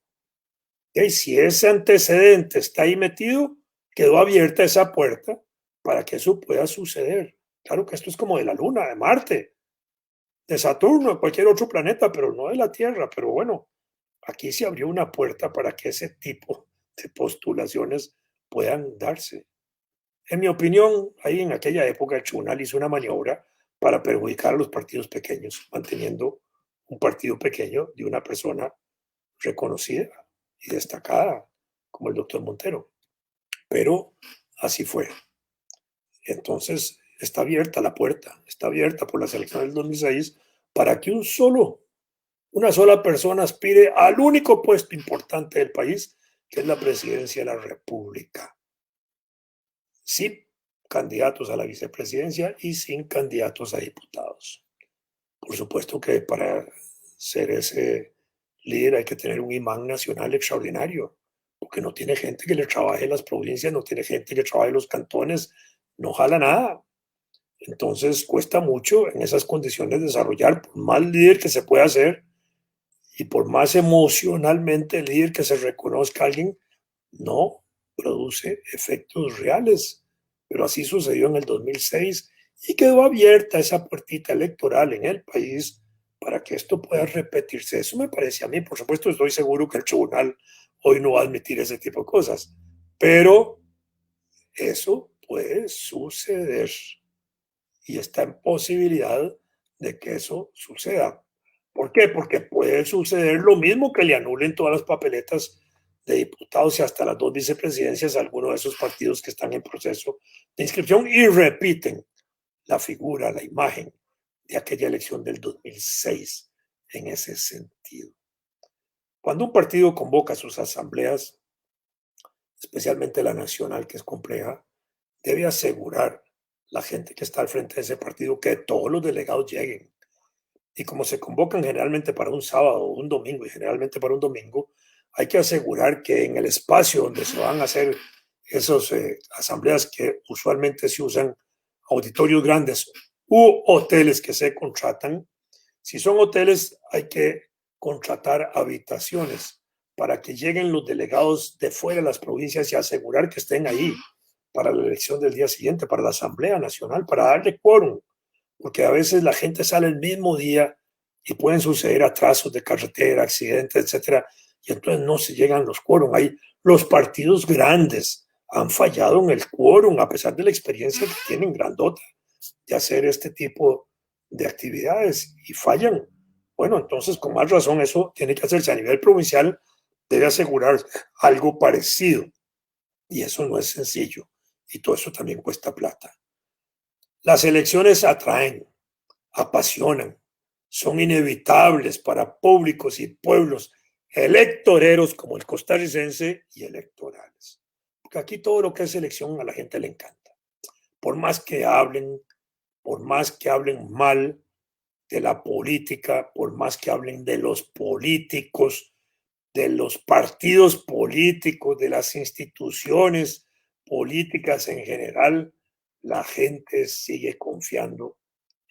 Y si ese antecedente está ahí metido, quedó abierta esa puerta para que eso pueda suceder. Claro que esto es como de la Luna, de Marte, de Saturno, de cualquier otro planeta, pero no de la Tierra. Pero bueno, aquí se abrió una puerta para que ese tipo de postulaciones puedan darse. En mi opinión, ahí en aquella época el tribunal hizo una maniobra para perjudicar a los partidos pequeños, manteniendo un partido pequeño de una persona reconocida y destacada como el doctor Montero. Pero así fue. Entonces está abierta la puerta, está abierta por las elecciones del 2006 para que una sola persona aspire al único puesto importante del país, que es la presidencia de la República, sin candidatos a la vicepresidencia y sin candidatos a diputados. Por supuesto que para ser ese líder hay que tener un imán nacional extraordinario, porque no tiene gente que le trabaje en las provincias, no tiene gente que le trabaje en los cantones, no jala nada. Entonces cuesta mucho en esas condiciones desarrollar, por más líder que se pueda hacer y por más emocionalmente líder que se reconozca a alguien, no produce efectos reales. Pero así sucedió en el 2006 y quedó abierta esa puertita electoral en el país para que esto pueda repetirse. Eso me parece a mí. Por supuesto, estoy seguro que el tribunal hoy no va a admitir ese tipo de cosas, pero eso puede suceder y está en posibilidad de que eso suceda. ¿Por qué? Porque puede suceder lo mismo, que le anulen todas las papeletas de diputados y hasta las dos vicepresidencias a alguno de esos partidos que están en proceso de inscripción y repiten la figura, la imagen de aquella elección del 2006 en ese sentido. Cuando un partido convoca sus asambleas, especialmente la nacional, que es compleja, debe asegurar la gente que está al frente de ese partido que todos los delegados lleguen. Y como se convocan generalmente para un sábado o un domingo, y generalmente para un domingo, hay que asegurar que en el espacio donde se van a hacer esas asambleas, que usualmente se usan auditorios grandes u hoteles que se contratan, si son hoteles hay que contratar habitaciones para que lleguen los delegados de fuera de las provincias y asegurar que estén ahí para la elección del día siguiente, para la Asamblea Nacional, para darle quórum, porque a veces la gente sale el mismo día y pueden suceder atrasos de carretera, accidentes, etcétera, y entonces no se llegan los quórum. Ahí los partidos grandes han fallado en el quórum, a pesar de la experiencia que tienen grandota de hacer este tipo de actividades, y fallan. Bueno, entonces con más razón eso tiene que hacerse a nivel provincial, debe asegurar algo parecido, y eso no es sencillo, y todo eso también cuesta plata. Las elecciones atraen, apasionan, son inevitables para públicos y pueblos electoreros como el costarricense y electorales. Porque aquí todo lo que es elección a la gente le encanta. Por más que hablen mal de la política, por más que hablen de los políticos, de los partidos políticos, de las instituciones políticas en general, la gente sigue confiando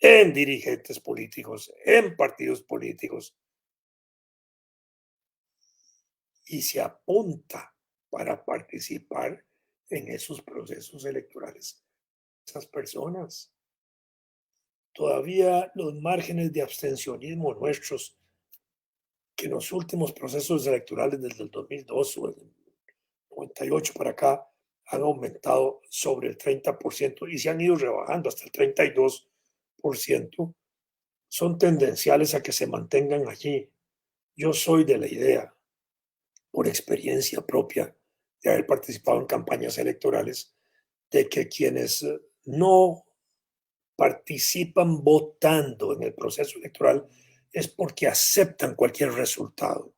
en dirigentes políticos, en partidos políticos, y se apunta para participar en esos procesos electorales. Esas personas, todavía los márgenes de abstencionismo nuestros, que en los últimos procesos electorales desde el 2002 o el 98 para acá, han aumentado sobre el 30% y se han ido rebajando hasta el 32%, son tendenciales a que se mantengan allí. Yo soy de la idea, por experiencia propia de haber participado en campañas electorales, de que quienes no participan votando en el proceso electoral es porque aceptan cualquier resultado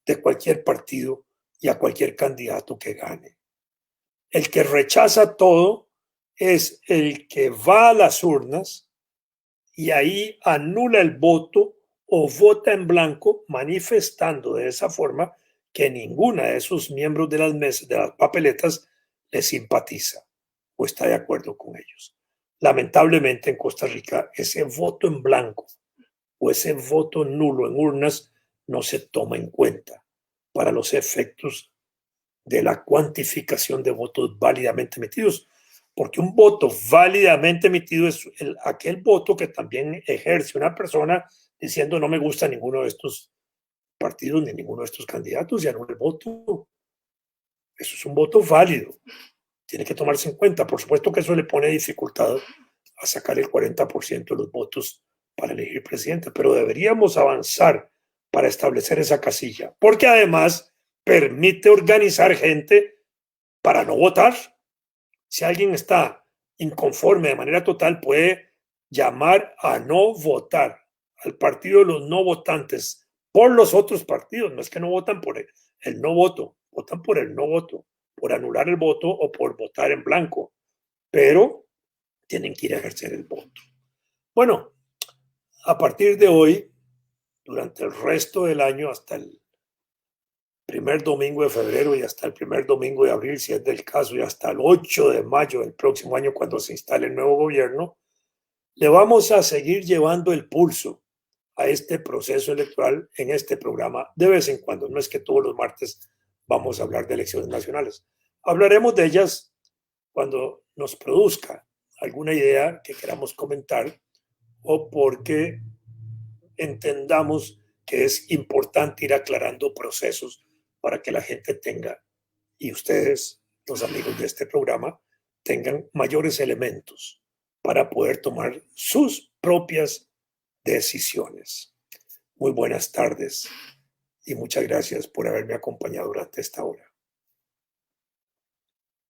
de cualquier partido y a cualquier candidato que gane. El que rechaza todo es el que va a las urnas y ahí anula el voto o vota en blanco, manifestando de esa forma que ninguna de sus miembros de las mesas, de las papeletas, le simpatiza o está de acuerdo con ellos. Lamentablemente en Costa Rica ese voto en blanco o ese voto nulo en urnas no se toma en cuenta para los efectos de la cuantificación de votos válidamente emitidos, porque un voto válidamente emitido es aquel voto que también ejerce una persona diciendo no me gusta ninguno de estos partidos ni ninguno de estos candidatos y anula el voto. Eso es un voto válido, tiene que tomarse en cuenta. Por supuesto que eso le pone dificultad a sacar el 40% de los votos para elegir presidente, pero deberíamos avanzar para establecer esa casilla, porque además permite organizar gente para no votar. Si alguien está inconforme de manera total, puede llamar a no votar al partido de los no votantes por los otros partidos. No es que no votan por el no voto, votan por el no voto, por anular el voto o por votar en blanco, pero tienen que ir a ejercer el voto. Bueno, a partir de hoy, durante el resto del año, hasta el primer domingo de febrero y hasta el primer domingo de abril, si es del caso, y hasta el 8 de mayo del próximo año, cuando se instale el nuevo gobierno, le vamos a seguir llevando el pulso a este proceso electoral en este programa de vez en cuando. No es que todos los martes vamos a hablar de elecciones nacionales. Hablaremos de ellas cuando nos produzca alguna idea que queramos comentar o porque entendamos que es importante ir aclarando procesos para que la gente tenga, y ustedes, los amigos de este programa, tengan mayores elementos para poder tomar sus propias decisiones. Muy buenas tardes y muchas gracias por haberme acompañado durante esta hora.